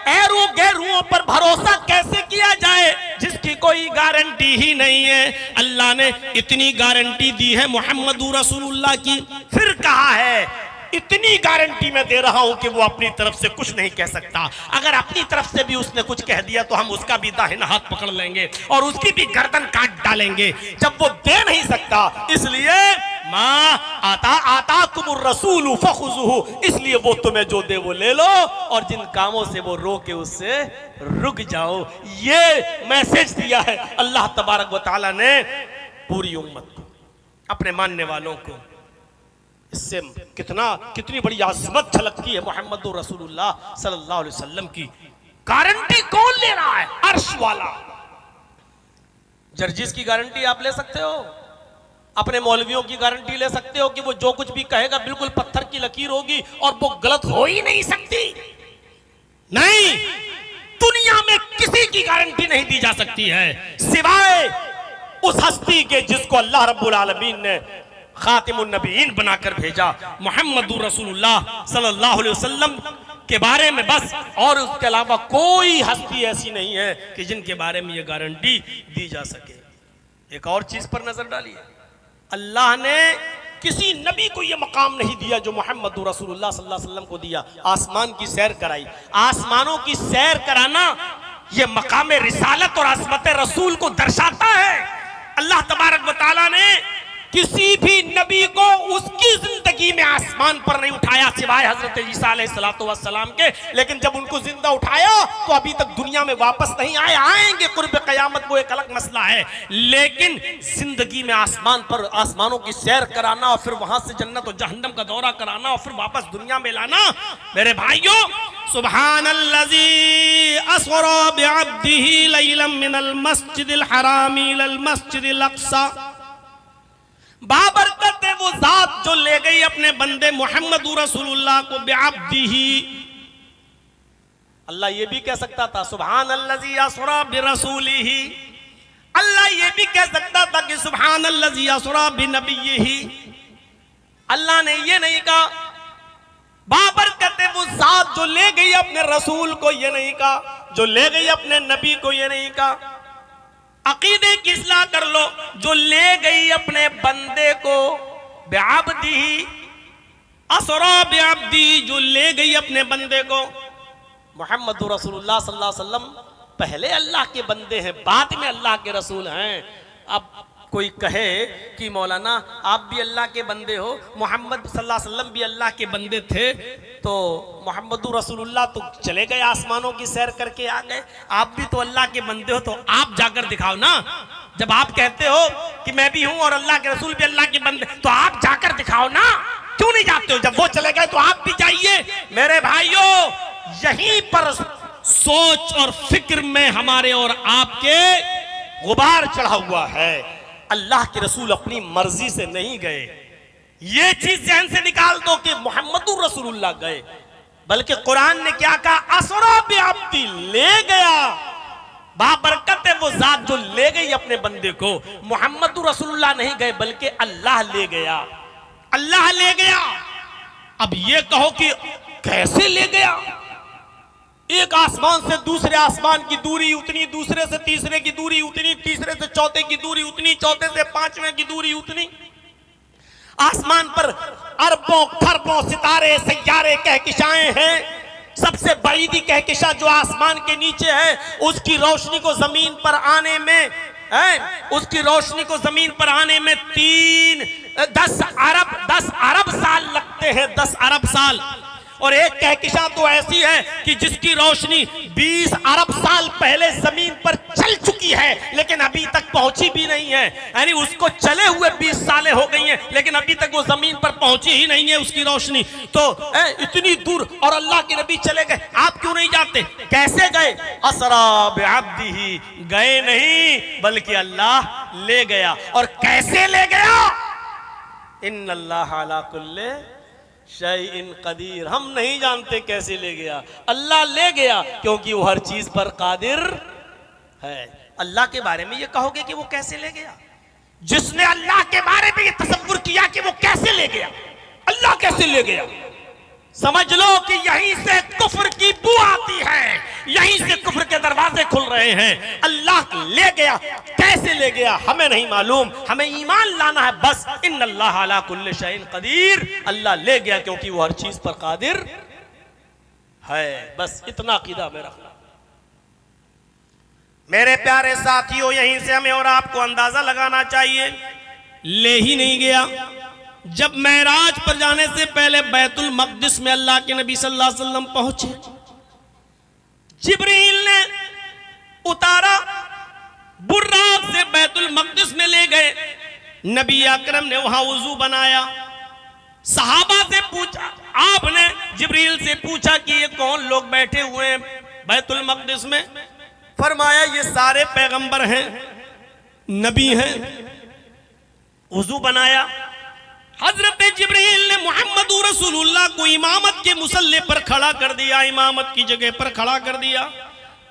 ऐरू गैरुओं पर भरोसा कैसे किया जाए जिसकी कोई गारंटी ही नहीं है? अल्लाह ने इतनी गारंटी दी है मुहम्मदुर रसूलुल्लाह की, फिर कहा है इतनी गारंटी मैं दे रहा हूं कि वो अपनी तरफ से कुछ नहीं कह सकता। अगर अपनी तरफ से भी उसने कुछ कह दिया तो हम उसका भी दाहिना हाथ पकड़ लेंगे और उसकी भी गर्दन काट डालेंगे, जब वो दे नहीं सकता। इसलिए आताकुमुर रसूल फखुज़ूहु, इसलिए वो तुम्हें जो दे वो ले लो और जिन कामों से वो रोके उससे रुक जाओ। ये मैसेज दिया है अल्लाह तबारक व तआला ने पूरी उम्मत को, अपने मानने वालों को। इससे कितनी बड़ी आज़मत झलकती है मुहम्मदुर रसूलुल्लाह सल्लल्लाहु अलैहि वसल्लम की। गारंटी कौन ले रहा है? अर्श वाला। जर्जिस की गारंटी आप ले सकते हो, अपने मौलवियों की गारंटी ले सकते हो कि वो जो कुछ भी कहेगा बिल्कुल पत्थर की लकीर होगी और वो गलत हो ही नहीं सकती। नहीं, दुनिया में किसी की गारंटी नहीं दी जा सकती है सिवाय उस हस्ती के जिसको अल्लाह रब्बुल आलमीन ने खातिमुन नबीयीन बनाकर भेजा। मुहम्मदुर रसूलुल्लाह सल्लल्लाहु अलैहि वसल्लम के बारे में बस, और उसके अलावा कोई हस्ती ऐसी नहीं है कि जिनके बारे में ये गारंटी दी जा सके। एक और चीज पर नजर डालिए, अल्लाह ने किसी नबी को यह मकाम नहीं दिया जो मोहम्मद रसूलुल्लाह सल्लल्लाहु अलैहि वसल्लम को दिया। आसमान की सैर कराई। आसमानों की सैर कराना यह मकाम रिसालत और अज़मत रसूल को दर्शाता है। अल्लाह तबारक व तआला ने किसी भी नबी को उसकी जिंदगी में आसमान पर नहीं उठाया सिवाय हजरत ईसा अलैहिस्सलातु वस्सलाम के, लेकिन जब उनको जिंदा उठाया तो अभी तक दुनिया में वापस नहीं आए, आएंगे कुर्ब क़यामत, वो एक अलग मसला है। लेकिन जिंदगी में आसमान पर आसमानों की सैर कराना और फिर वहां से जन्नत और जहन्नम का दौरा कराना और फिर वापस दुनिया में लाना, मेरे भाइयों, सुब्हानल्लज़ी अस्रा बिअब्दिही लैलन मिनल मस्जिदिल हरामी इलल मस्जिदिल अक़सा, बाबरकत है वो जात जो ले गई अपने बंदे मोहम्मद रसूलुल्लाह को बिअब्दिही। अल्लाह ये भी कह सकता था सुब्हानल्लज़ी अस्रा बिरसूलिही, अल्लाह ये भी कह सकता था कि सुब्हानल्लज़ी अस्रा बिनबिय्यिही। अल्लाह ने ये नहीं कहा। बाबरकत है वो जात जो ले गई अपने रसूल को, ये नहीं कहा। जो ले गई अपने नबी को, ये नहीं कहा। अकीदे की इस्लाह कर लो, जो ले गई अपने बंदे को बिअब्दिही, असरा बिअब्दी, जो ले गई अपने बंदे को। मोहम्मद रसूलुल्लाह सल्लल्लाहु अलैहि वसल्लम पहले अल्लाह के बंदे हैं, बाद में अल्लाह के रसूल हैं। अब कोई कहे कि मौलाना आप भी अल्लाह के बंदे हो, मोहम्मद सल्लल्लाहु अलैहि वसल्लम भी अल्लाह के बंदे थे, तो मोहम्मद रसूलुल्लाह तो चले गए आसमानों की सैर करके आ गए, आप भी तो अल्लाह के बंदे हो, तो आप जाकर दिखाओ ना। जब आप कहते हो कि मैं भी हूं और अल्लाह के रसूल भी अल्लाह के बंदे, तो आप जाकर दिखाओ ना। क्यों नहीं जाते हो? जब वो चले गए तो आप भी जाइए। मेरे भाइयों, यहीं पर सोच और फिक्र में हमारे और आपके गुबार चढ़ा हुआ है। अल्लाह के रसूल अपनी मर्जी से नहीं गए, ये चीज जहन से निकाल दो कि मोहम्मदुर रसूलुल्लाह गए, बल्कि कुरान ने क्या कहा? असरा बिअब्दी, ले गया। बाबरकत है वो जात जो ले गई अपने बंदे को। मोहम्मदुर रसूलुल्लाह नहीं गए, बल्कि अल्लाह ले गया। अल्लाह ले गया। अब ये कहो कि कैसे ले गया? एक आसमान से दूसरे आसमान की दूरी उतनी, दूसरे से तीसरे की दूरी उतनी, तीसरे से चौथे की दूरी उतनी, चौथे से पांचवें की दूरी उतनी। आसमान पर अरबों खरबों सितारे सैयारे कहकशाएं हैं। सबसे बड़ी कहकशा जो आसमान के नीचे है, उसकी रोशनी को जमीन पर आने में उसकी रोशनी को जमीन पर आने में 10 अरब साल लगते हैं, 10 अरब साल। और एक कहकशा तो ऐसी है कि जिसकी रोशनी 20 अरब साल पहले जमीन पर चल चुकी है, लेकिन अभी तक पहुंची भी नहीं है। यानी उसको चले हुए 20 सालें हो गई हैं, लेकिन अभी तक वो जमीन पर पहुंची ही नहीं है उसकी रोशनी। तो इतनी दूर, और अल्लाह के नबी चले गए, आप क्यों नहीं जाते? कैसे गए? असरा बिअब्दिही, गए नहीं बल्कि अल्लाह ले गया। और कैसे ले गया? इन्नल्लाह अला कुल्ले शैइन कदीर। हम नहीं जानते कैसे ले गया, अल्लाह ले गया, क्योंकि वो हर चीज पर कादिर है। अल्लाह के बारे में ये कहोगे कि वो कैसे ले गया? जिसने अल्लाह के बारे में ये तसव्वुर किया कि वो कैसे ले गया, अल्लाह कैसे ले गया, समझ लो कि यहीं से कुफ्र की बू आती है, यहीं से कुफ्र के दरवाजे खुल रहे हैं। अल्लाह ले गया, कैसे ले गया हमें नहीं मालूम, हमें ईमान लाना है बस। इन्नल्लाह अला कुल्ली शैइन कदीर, अल्लाह ले गया क्योंकि वो हर चीज पर कादिर है। बस इतना अकीदा में रखना। मेरे प्यारे साथियों, यहीं से हमें और आपको अंदाजा लगाना चाहिए, ले ही नहीं गया। जब मेराज पर जाने से पहले बैतुल मक़दिस में अल्लाह के नबी सल्लल्लाहु अलैहि वसल्लम पहुंचे, जिब्रील ने उतारा, बुर्राक से बैतुल मक़दिस में ले गए। नबी अकरम ने वहां वुजू बनाया। सहाबा से पूछा, आपने जिब्रील से पूछा कि ये कौन लोग बैठे हुए हैं बैतुल मक़दिस में? फरमाया ये सारे पैगंबर हैं, नबी हैं। वुजू बनाया। हजरत जिब्रील ने मोहम्मद रसूलुल्लाह को इमामत के मुसल्ले पर खड़ा कर दिया, इमामत की जगह पर खड़ा कर दिया।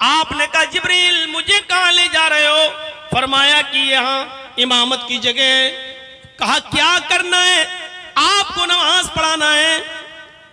आपने कहा जिब्रील मुझे कहां ले जा रहे हो? फरमाया कि यहां इमामत की जगह कहा क्या करना है? आपको नमाज पढ़ाना है।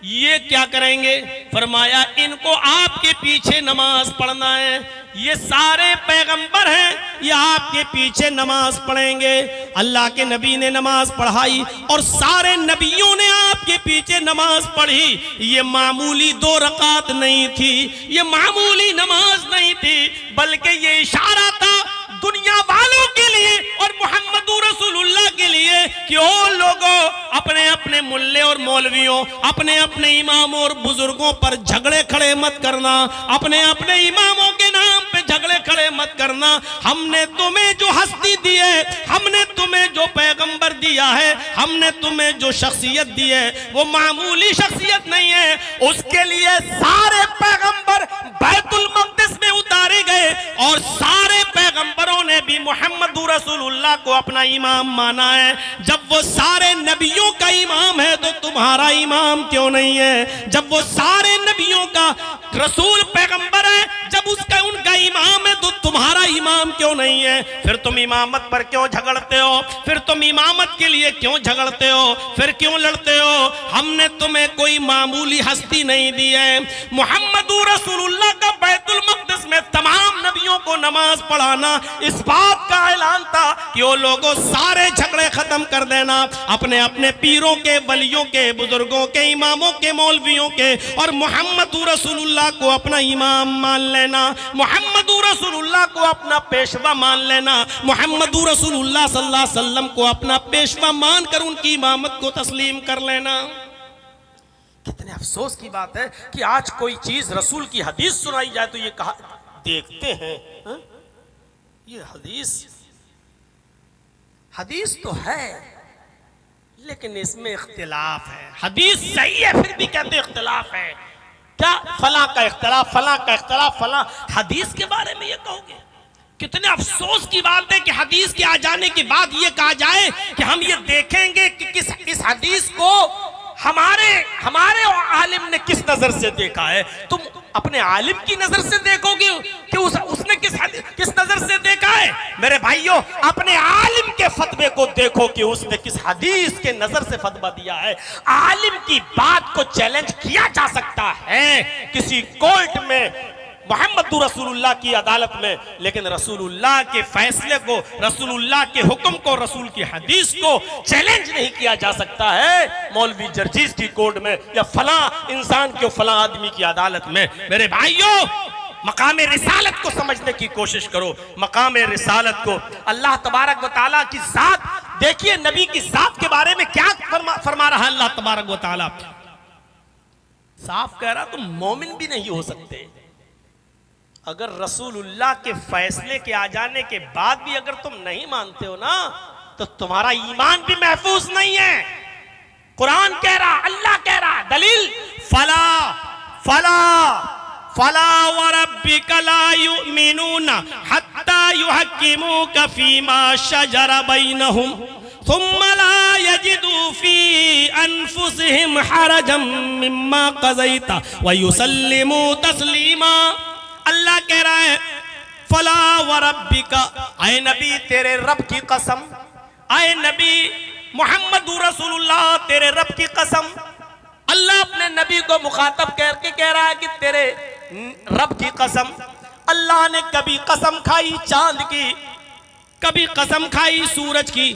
ये क्या करेंगे? फरमाया इनको आपके पीछे नमाज पढ़ना है। ये सारे पैगंबर हैं, ये आपके पीछे नमाज पढ़ेंगे। अल्लाह के नबी ने नमाज पढ़ाई और सारे नबियों ने आपके पीछे नमाज पढ़ी। ये मामूली 2 रकात नहीं थी, ये मामूली नमाज नहीं थी, बल्कि ये इशारा था दुनिया वालों के लिए और मोहम्मदुर रसूलुल्लाह के लिए कि ओ लोगों, अपने अपने मुल्ले और मौलवियों, अपने अपने इमामों और बुजुर्गों पर झगड़े खड़े मत करना, अपने अपने इमामों के नाम पे झगड़े खड़े मत करना। हमने तुम्हें जो हस्ती दी है, हमने तुम्हें जो पैगंबर दिया है, हमने तुम्हें जो शख्सियत दी है, वो मामूली शख्सियत नहीं है। उसके लिए सारे पैगंबर बैतुल मक़दिस में उतारे गए और सारे पैगंबरों ने भी मोहम्मदुर रसूलुल्लाह को अपना इमाम माना है। जब वो सारे नबियों का इमाम है तो तुम्हारा इमाम क्यों नहीं है? जब वो सारे नबियों का रसूल पैगंबर है, जब उसका उनका इमाम है तो तुम्हारा इमाम क्यों नहीं है? फिर तुम इमामत पर क्यों झगड़ते हो? फिर तुम इमामत के लिए क्यों झगड़ते हो? फिर क्यों लड़ते हो? हमने तुम्हें कोई मामूली हस्ती नहीं दी है। मोहम्मदुर रसूलुल्लाह का बैतुल मक़दिस में तमाम नबियों को नमाज पढ़ाना इस बात का ऐलान था कि वो लोगों सारे झगड़े खत्म कर देना, अपने अपने पीरों के, वलियों के, बुजुर्गों के, इमामों के, मौलवियों के और मोहम्मदुर रसूलुल्लाह को अपना इमाम मान लेना, मोहम्मदुर रसूलुल्लाह को अपना पेशवा मान लेना, मोहम्मदुर रसूलुल्लाह सल्लल्लाहु अलैहि वसल्लम को अपना पेशवा मानकर उनकी इमामत को तस्लीम कर लेना। कितने अफसोस की बात है कि आज कोई चीज रसूल की हदीस सुनाई जाए तो ये कहा देखते हैं हा? ये हदीस तो है लेकिन इसमें इख्तिलाफ है। हदीस सही है फिर भी कहते इख्तिलाफ है। क्या फला का इख्तिलाफ, फला का इख्तिलाफ, फला हदीस के बारे में ये कहोगे? कितने अफसोस की बात है कि हदीस के आ जाने के बाद ये कहा जाए कि हम ये देखेंगे कि किस हदीस को हमारे आलिम ने किस नजर से देखा है। तुम अपने आलिम की नजर से देखोगे कि उसने किस नजर से देखा है? मेरे भाइयों, अपने आलिम के फतवे को देखो कि उसने किस हदीस के नजर से फतवा दिया है। आलिम की बात को चैलेंज किया जा सकता है किसी कोर्ट में, मोहम्मदुर रसूलुल्लाह की अदालत में, लेकिन रसूलुल्लाह के फैसले को, रसूलुल्लाह के हुक्म को, रसूल की हदीस को चैलेंज नहीं किया जा सकता है मौलवी जर्जीज की कोर्ट में या फला इंसान के फला आदमी की अदालत में। मेरे भाइयों, मकाम रिसालत को समझने की कोशिश करो। मकाम रिसालत को, अल्लाह तबारक व तआला की जात देखिए, नबी की जात के बारे में क्या फरमा रहा है अल्लाह तबारक व तआला। साफ कह रहा तुम मोमिन भी नहीं हो सकते अगर रसूलुल्लाह के फैसले के आ जाने के बाद भी अगर तुम नहीं मानते हो ना, तो तुम्हारा ईमान भी महफूज नहीं है। कुरान कह रहा, अल्लाह कह रहा, दलील फला फला फला व रब्बिका ला युमिनूना हत्ता युहक्किमूका फीमा शजरा बैनहुम सुम्मा ला यजिदू फी अनफुसिहिम हरजम मिम्मा क़ज़ैता व युसल्लिमू तस्लीमा। अल्लाह कह रहा है फला व रब्बिका, आए नबी तेरे रब की कसम, आए नबी मोहम्मदुर रसूलुल्लाह तेरे रब की कसम। अल्लाह अपने नबी को मुखातब करके कह रहा है कि तेरे रब की कसम। अल्लाह ने कभी कसम खाई चांद की, कभी कसम खाई सूरज की,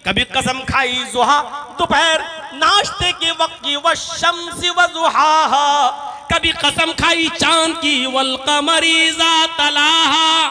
कभी कसम खाई जुहा दोपहर नाश्ते के वक्त की, व शम्सी व जुहाहा, कभी कसम खाई चांद की, वल कमरी ज़ात तलाहा,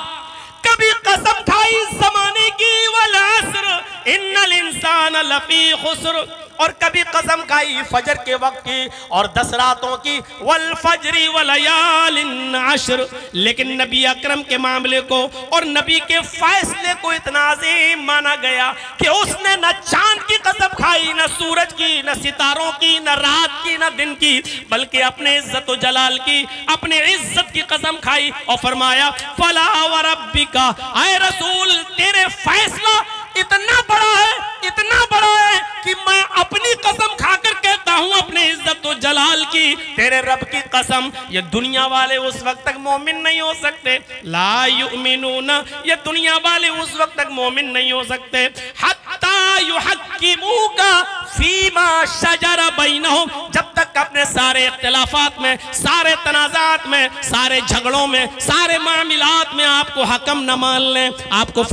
कभी कसम खाई ज़माने की, वल अस्र इन्नल इंसान लफी खुस्र, और कभी कसम खाई फजर के वक्त की और 10 रातों की, वल फजरी वलयालिन अश्र। लेकिन नबी अकरम के मामले को और नबी के फैसले को इतना अजीम माना गया कि उसने न चांद की कसम खाई, न सूरज की, न सितारों की, न रात की, न दिन की, बल्कि अपने इज्जत व जलाल की, अपने इज्जत की कसम खाई और फरमाया फला व रब्बिका, आए रसूल तेरे फैसला इतना बड़ा है, इतना बड़ा है कि मैं अपनी कसम खाकर कहता हूं अपने इज्जत व जलाल की, तेरे रब की कसम, ये दुनिया वाले उस वक्त तक मोमिन नहीं हो सकते। ला युमिनूना, ये दुनिया वाले उस वक्त तक मोमिन नहीं हो सकते हत्ता युहक्किमूका फीमा शजर बैनहुम, जब तक अपने सारे इख्तिलाफात में, सारे तनाज़ात में, सारे झगड़ों में, सारे मामलात में आपको हकम न मान लें, आपको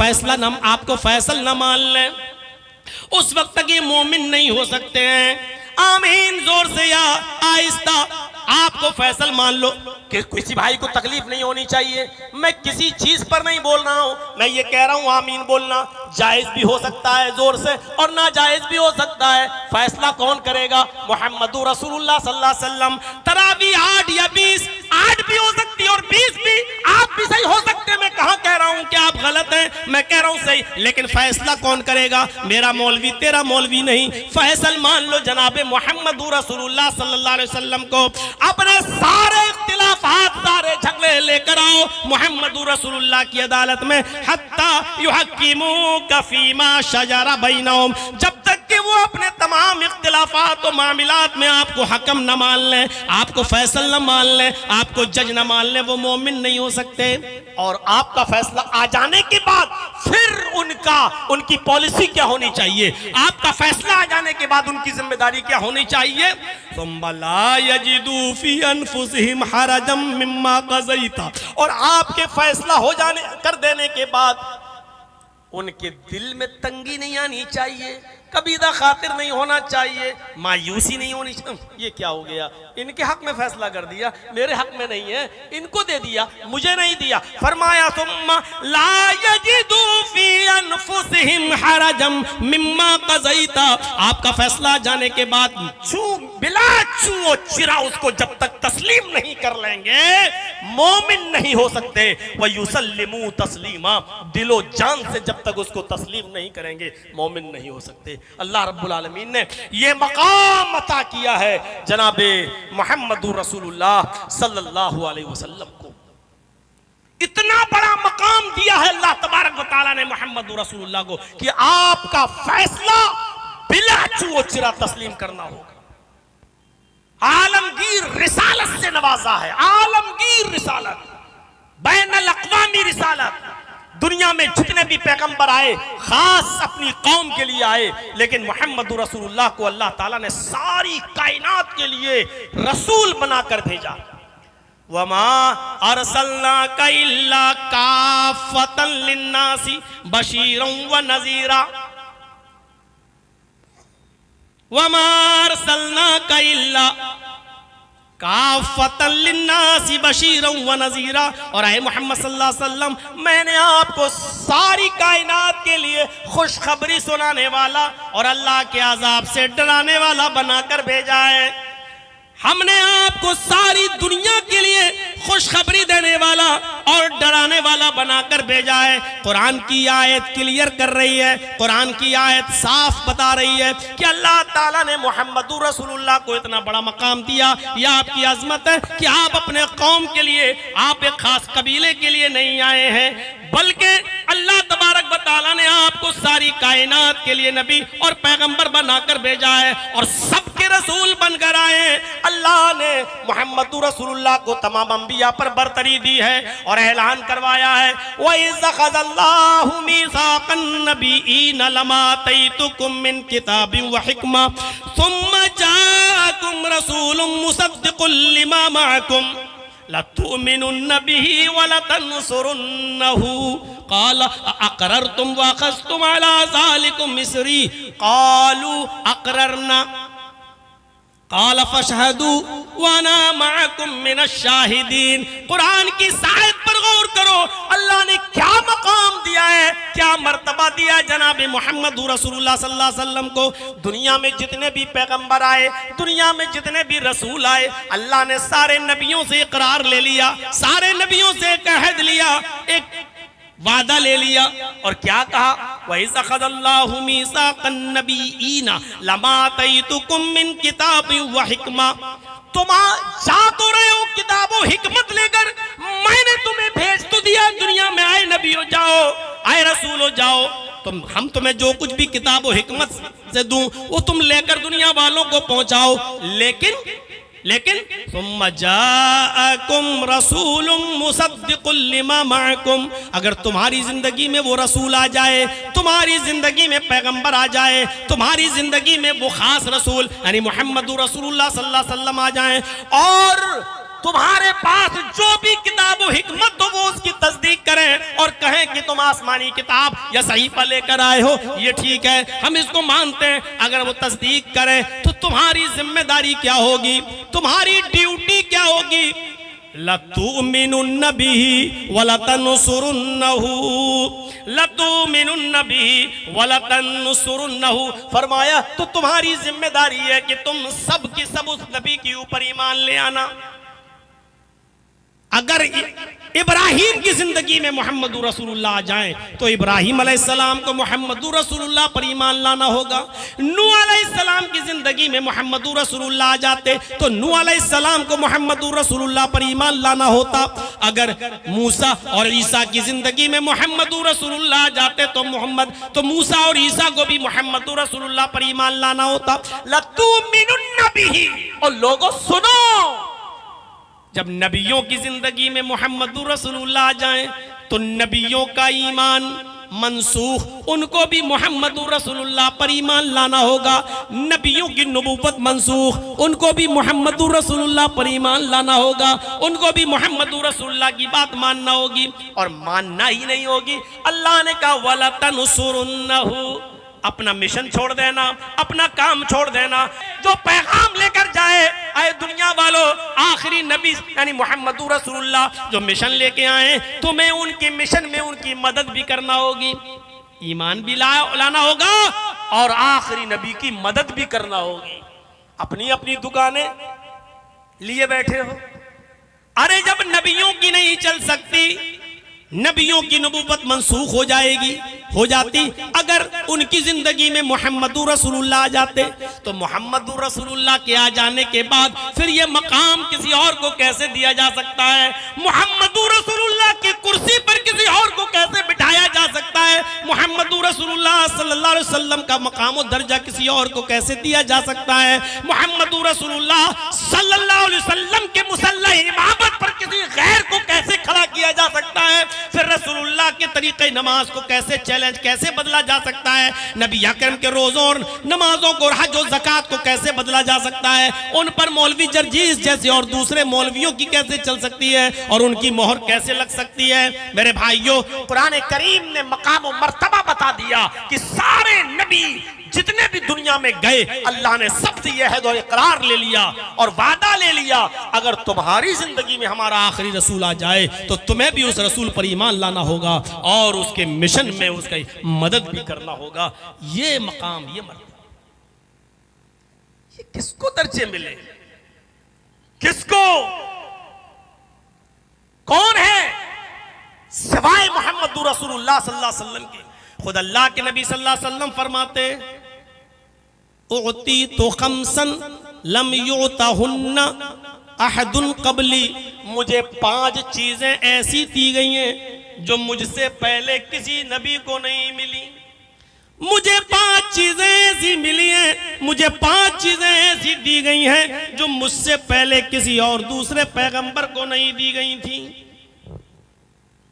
फैसल न मान लें, उस वक्त तक ये मोमिन नहीं हो सकते हैं। आमीन जोर से या आहिस्ता। आपको फैसल मान लो कि किसी भाई को तकलीफ नहीं होनी चाहिए। मैं किसी चीज पर नहीं बोल रहा हूं, मैं ये कह रहा हूं आमीन बोलना जायज भी हो सकता है जोर से, और नाजायज भी हो सकता है। फैसला कौन करेगा? मुहम्मदुर रसूलुल्लाह सल्लल्लाहु अलैहि वसल्लम। तरावी 8 या 20, 8 भी हो सकती है और 20 भी, आप भी सही हो सकते हैं। मैं कहां कह रहा हूं कि आप गलत हैं, मैं कह रहा हूं सही, लेकिन फैसला कौन करेगा? मेरा मौलवी, तेरा मौलवी नहीं। फैसल मान लो जनाबे मुहम्मदुर रसूलुल्लाह सल्लल्लाहु अलैहि वसल्लम को। अपने सारे इख्तिलाफात, सारे झगड़े लेकर आओ मुहम्मदुर रसूलुल्लाह की अदालत में। हत्ता युहक्किमूका फीमा शजरा बैनहुम, जब तक कि वो अपने तमाम इख्तिलाफात और मामलात में आपको हकम न मान लें, आपको फैसल न मान लें, आपको जज न मान लें, वो मोमिन नहीं हो सकते। और आपका फैसला आ जाने के बाद फिर उनकी पॉलिसी क्या होनी चाहिए? आपका फैसला आ जाने के बाद उनकी जिम्मेदारी क्या होनी चाहिए? सुम्मा ला यजिदू फी अनफुसिहिम हरजम मिम्मा क़ज़ैता, और आपके फैसला हो जाने कर देने के बाद उनके दिल में तंगी नहीं आनी चाहिए, कबीदा खातिर नहीं होना चाहिए, मायूसी नहीं होनी चाहिए। ये क्या हो गया? इनके हक में फैसला कर दिया, मेरे हक में नहीं है, इनको दे दिया, मुझे नहीं दिया। फरमाया सुम्मा ला यजिदू फी अनफुसिहिम हरजम मिम्मा क़ज़ैता, आपका फैसला जाने के बाद बिला छुओ चिरा उसको जब तक तस्लीम नहीं कर लेंगे, मोमिन नहीं हो सकते। व युसल्लिमू तस्लीमा, दिलो जान से जब तक उसको तस्लीम नहीं करेंगे, मोमिन नहीं हो सकते। अल्लाह रब्बुल आलमीन ने यह मकाम अता किया है जनाबे मुहम्मदुर रसूलुल्लाह सल्लल्लाहु अलैहि वसल्लम को। इतना बड़ा मकाम दिया है अल्लाह तबारक व तआला ने मुहम्मदुर रसूलुल्लाह को कि आपका फैसला बिला छुओ चिरा तस्लीम करना होगा। आलमगीर रिसालत से नवाजा है, आलमगीर रिसालत, बैनुल अक़वामी रिसालत। दुनिया में जितने भी पैगंबर आए खास अपनी कौम के लिए आए, लेकिन मुहम्मदुर रसूलुल्लाह को अल्लाह ताला ने सारी कायनात के लिए रसूल बनाकर भेजा। वमा अरसलनाका इल्ला काफ़तन लिन्नासी बशीरन व नज़ीरा, वमा अरसलनाका इल्ला काफ़तन लिन्नासी बशीरन व नज़ीरा, और आए मोहम्मद सल्लल्लाहु अलैहि वसल्लम, मैंने आपको सारी कायनात के लिए खुशखबरी सुनाने वाला और अल्लाह के अज़ाब से डराने वाला बनाकर भेजा है। हमने आपको सारी दुनिया के लिए खुशखबरी देने वाला और डराने वाला बनाकर भेजा है। कुरान की आयत क्लियर कर रही है, कुरान की आयत साफ बता रही है कि अल्लाह ताला ने मुहम्मदुर रसूलुल्लाह को इतना बड़ा मकाम दिया। यह आपकी अजमत है कि आप अपने कौम के लिए, आप एक खास कबीले के लिए नहीं आए हैं, बल्कि अल्लाह तबारक व तआला ने आपको सारी कायनात के लिए नबी और पैगंबर बनाकर भेजा है और सबके रसूल बनकर आए। अल्लाह ने मुहम्मदुर रसूलुल्लाह को तमाम अंबिया पर बरतरी दी है और ऐलान करवाया है, व इज़ अख़ज़ल्लाहु मीसाक़न नबिय्यीन लमा आतैतुकुम मिन किताबिन व हिक्मा सुम्मा जाअकुम रसूलुम मुसद्दिक़ुन लिमा मअकुम लतुमिनुन्न बिही व लतंसुरुन्नहु क़ाल अक़ररतुम व अख़ज़्तुम अला ज़ालिकुम मिस्री क़ालू अक़ररना क़ाल फ़शहदू व अना मअकुम मिनश शाहिदीन। कुरान की आयत पर गौर करो, अल्लाह ने क्या मकाम दिया है, क्या मर्तबा दिया है जनाब मुहम्मद रसूलुल्लाह सल्लल्लाहु अलैहि वसल्लम को। दुनिया में जितने भी पैगंबर आए, दुनिया में जितने भी रसूल आए, अल्लाह ने सारे नबियों से इकरार ले लिया, सारे नबियों से एक अहद लिया, एक वादा ले लिया और क्या कहा, वइज़ अख़ज़ल्लाहु मीसाक़न नबिय्यीन लमा आतैतुकुम मिन किताबिन व हिक्मा, तुम जा तो रहे हो किताब और हिकमत लेकर, मैंने तुम्हें भेज तो दिया दुनिया में, आए नबी हो जाओ, आए रसूल हो जाओ, हम तुम्हें जो कुछ भी किताब और हिकमत से दूं वो तुम लेकर दुनिया वालों को पहुंचाओ। लेकिन सुम्मा जाअकुम रसूलुम मुसद्दिकुल लिमा मअकुम, अगर तुम्हारी जिंदगी में वो रसूल आ जाए, तुम्हारी जिंदगी में पैगंबर आ जाए, तुम्हारी जिंदगी में वो खास रसूल यानी मुहम्मदुर रसूलुल्लाह सल्लल्लाहु अलैहि वसल्लम आ जाए और तुम्हारे पास जो भी किताब व हिकमत हो वो उसकी तस्दीक करें और कहें कि तुम आसमानी किताब या सहीफा लेकर आए हो, ये ठीक है, हम इसको मानते हैं। अगर वो तस्दीक करें तो तुम्हारी जिम्मेदारी क्या होगी, तुम्हारी ड्यूटी क्या होगी? लतुमिनुन्न बिही वलतनसुरुन्नहु, लतुमिनुन्न बिही वलतनसुरुन्नहु, फरमाया तो तुम्हारी जिम्मेदारी है कि तुम सब की सब उस नबी के ऊपर ईमान ले आना। अगर इब्राहिम की जिंदगी में मोहम्मदुर रसूलुल्लाह आ जाएं तो इब्राहिम अलैहिस्सलाम को मोहम्मदुर रसूलुल्लाह पर ईमान लाना होगा। नूह अलैहिस्सलाम की जिंदगी में मोहम्मदुर रसूलुल्लाह आ जाते तो नूह अलैहिस्सलाम को मोहम्मदुर रसूलुल्लाह पर ईमान लाना होता। अगर मूसा और ईसा की जिंदगी में मोहम्मदुर रसूलुल्लाह आ जाते तो मूसा और ईसा को भी मोहम्मदुर रसूलुल्लाह पर ईमान लाना होता। लतुमिनुन्न बिही, और लोगों सुनो, जब नबियों की जिंदगी में मोहम्मदुर रसूलुल्लाह आ जाएं तो नबियों का ईमान मनसूख, उनको भी मोहम्मदुर रसूलुल्लाह पर ईमान लाना होगा। नबियों की नबूवत मनसूख, उनको भी मोहम्मदुर रसूलुल्लाह पर ईमान लाना होगा, उनको भी मोहम्मदुर रसूलुल्लाह की बात मानना होगी। और मानना ही नहीं होगी, अल्लाह ने कहा वला तनसुरुन्नहु, अपना मिशन छोड़ देना, अपना काम छोड़ देना। जो पैगाम लेकर जाए, आए दुनिया वालों, आखिरी नबी यानी मोहम्मदुर रसूलुल्लाह जो मिशन लेके आए, तुम्हें उनके मिशन में उनकी मदद भी करना होगी, ईमान भी लाना होगा और आखिरी नबी की मदद भी करना होगी। अपनी अपनी दुकानें लिए बैठे हो, अरे जब नबियों की नहीं चल सकती, नबियों की नबूवत मनसूख हो जाएगी, हो जाती। अगर उनकी जिंदगी में मोहम्मदुर रसूलुल्लाह आ जाते तो मोहम्मदुर रसूलुल्लाह के आ जाने के बाद फिर ये मकाम किसी और को कैसे दिया जा सकता है? मोहम्मदुर रसूलुल्लाह की कुर्सी पर किसी और को कैसे बिठाया जा सकता है? मोहम्मदुर रसूलुल्लाह सल्लल्लाहु अलैहि वसल्लम का मकाम और दर्जा किसी और को कैसे दिया जा सकता है? मोहम्मदुर रसूलुल्लाह सल्लल्लाहु अलैहि वसल्लम के मुसल्ला इमामत पर किसी गैर को कैसे खड़ा किया जा सकता है? फिर रसूलुल्लाह के तरीके नमाज को कैसे चैलेंज कैसे बदला जा सकता है? नबी अकरम के रोजों और नमाजों को, हज और ज़कात को कैसे बदला जा सकता है? उन पर मौलवी जर्जीस जैसे और दूसरे मौलवियों की कैसे चल सकती है और उनकी मोहर कैसे लग सकती है? मेरे भाइयों, कुरान करीम ने मकाम और मर्तबा बता दिया कि सारे नबी जितने भी दुनिया में गए, अल्लाह ने सबसे यह है इकरार ले लिया और वादा ले लिया, अगर तुम्हारी जिंदगी में हमारा आखिरी रसूल आ जाए तो तुम्हें भी उस रसूल पर ईमान लाना होगा और उसके मिशन में उसकी मदद भी करना होगा। ये मकाम, ये मर्तबा, ये किसको दर्जे मिले? किसको? कौन है सिवाय मोहम्मदुर रसूलुल्लाह सल्लल्लाहु अलैहि वसल्लम के? खुद अल्लाह के नबी सल्लल्लाहु अलैहि वसल्लम फरमाते, उती तो खमसन लम युतहुन्ना अहदुन क़ब्ली, मुझे 5 चीजें ऐसी दी गई हैं जो मुझसे पहले किसी नबी को नहीं मिली। मुझे 5 चीजें ऐसी मिली हैं, मुझे 5 चीजें ऐसी दी गई हैं जो मुझसे पहले किसी और दूसरे पैगंबर को नहीं दी गई थी।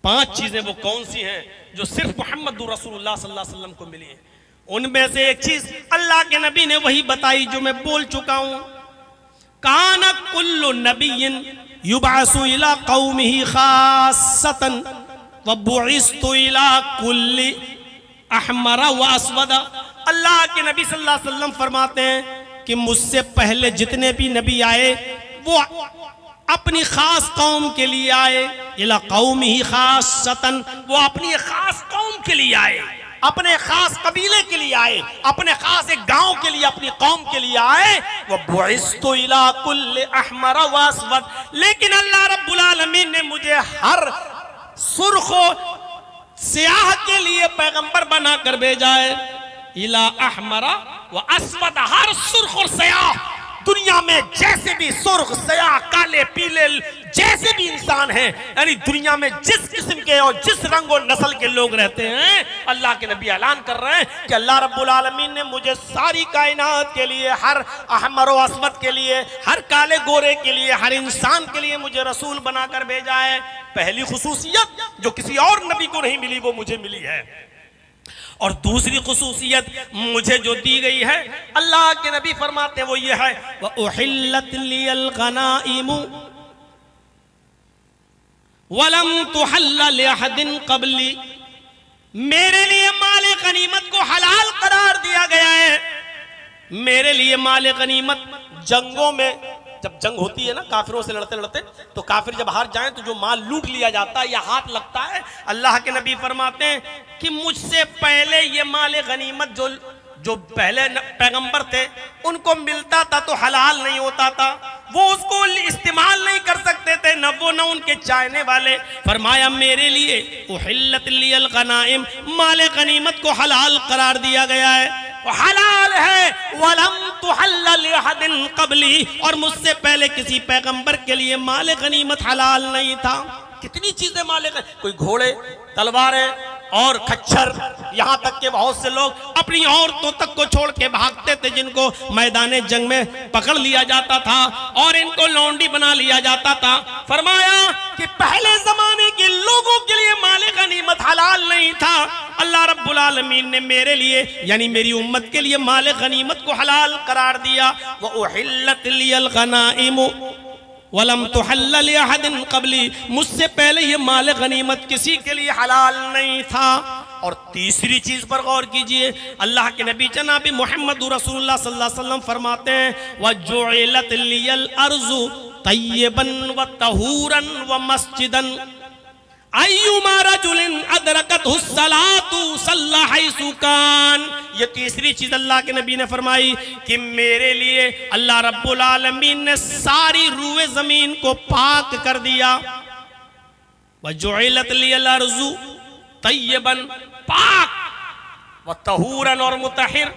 5 चीजें वो कौन सी हैं जो सिर्फ मोहम्मदुर रसूलुल्लाह सल्लल्लाहु अलैहि वसल्लम को मिली है? उनमें से एक चीज अल्लाह के नबी ने वही बताई जो मैं बोल चुका हूं, काना कुल्लु नबिय्यिन युबअसु इला कौमिही खास्सतन व बुइस्तु इला कुल्ली अहमरा व अस्वदा। अल्लाह के नबी सल्लल्लाहु अलैहि वसल्लम फरमाते हैं कि मुझसे पहले जितने भी नबी आए वो अपनी खास कौम के लिए आए, इला कौमिही खास्सतन, वो अपनी खास कौम के लिए आए, अपने खास कबीले के लिए आए, अपने खास एक गांव के लिए, अपनी कौम के लिए आए। वो बुइस्तु इला कुल्ल अहमर व अस्वद, लेकिन अल्लाह रब्बुल आलमीन ने मुझे हर सुर्ख स्याह के लिए पैगंबर बनाकर भेजा है। इला अहमरा व अस्वद, हर सुर्ख और स्याह दुनिया में जैसे भी सुर्ख सयाह काले पीले जैसे भी इंसान हैं, यानी दुनिया में जिस किस्म के और जिस रंग और नस्ल के लोग रहते हैं, अल्लाह के नबी ऐलान कर रहे हैं कि अल्लाह रब्बुल आलमीन ने मुझे सारी कायनात के लिए, हर अहमर व अस्वद के लिए, हर काले गोरे के लिए, हर इंसान के लिए मुझे रसूल बनाकर भेजा है। पहली खुसूसियत जो किसी और नबी को नहीं मिली वो मुझे मिली है, और दूसरी खुसूसियत मुझे जो दी गई है, अल्लाह के नबी फरमाते हैं वो ये है, व उहिल्लत लियल गनाइमु वलम तुहल्ल लिअहदिन क़ब्ली, मेरे लिए माले गनीमत को हलाल करार दिया गया है। मेरे लिए माले गनीमत, जंगों में जब जंग होती है ना, काफिरों से लड़ते लड़ते, तो काफिर जब हार जाएं तो जो माल लूट लिया जाता है या हाथ लगता है, अल्लाह के नबी फरमाते हैं कि मुझसे पहले ये माले गनीमत जो पहले पैगंबर थे उनको मिलता था तो हलाल नहीं होता था, वो उसको इस्तेमाल नहीं कर सकते थे, न वो न उनके चाहने वाले। फरमाया मेरे लिए उहिल्लत लियल गनाइम, माले गनीमत को हलाल करार दिया गया है, हलाल है। वलम तुहल्ल लिअहदिन क़ब्ली, और मुझसे पहले किसी पैगंबर के लिए माले गनीमत हलाल नहीं था। कितनी चीजें माले, कोई घोड़े, तलवारें और खच्चर, यहाँ तक के बहुत से लोग अपनी औरतों तक को छोड़ के भागते थे, जिनको मैदान जंग में पकड़ लिया जाता था और इनको लौंडी बना लिया जाता था। फरमाया कि पहले जमाने के लोगों के लिए माले गनीमत हलाल नहीं था, अल्लाह रब्बुल आलमीन ने मेरे लिए यानी मेरी उम्मत के लिए माले गनीमत को हलाल करार दिया। व उहिल्लत लियल गनाइमु वलम तुहल्ल लिअहदिन क़ब्ली, मुझसे पहले ये माल गनीमत किसी के लिए हलाल नहीं था। और तीसरी चीज पर गौर कीजिए, अल्लाह के नबी जनाब मोहम्मद रसूलुल्लाह सल्लल्लाहु अलैहि वसल्लम फरमाते हैं, वजुइलत लियल अर्ज़ु तय्यबन व तहूरन व मस्जिदन अय्युमा रजुलिन अदरकतहु सलातु सल्ला हैसु कान। ये तीसरी चीज अल्लाह के नबी ने फरमाई कि मेरे लिए अल्लाह रब्बुल आलमीन ने सारी रूए जमीन को पाक कर दिया। वजुइलत लियल अर्ज़ु तय्यबन, पाक, व तहूरन, और मुतहिर,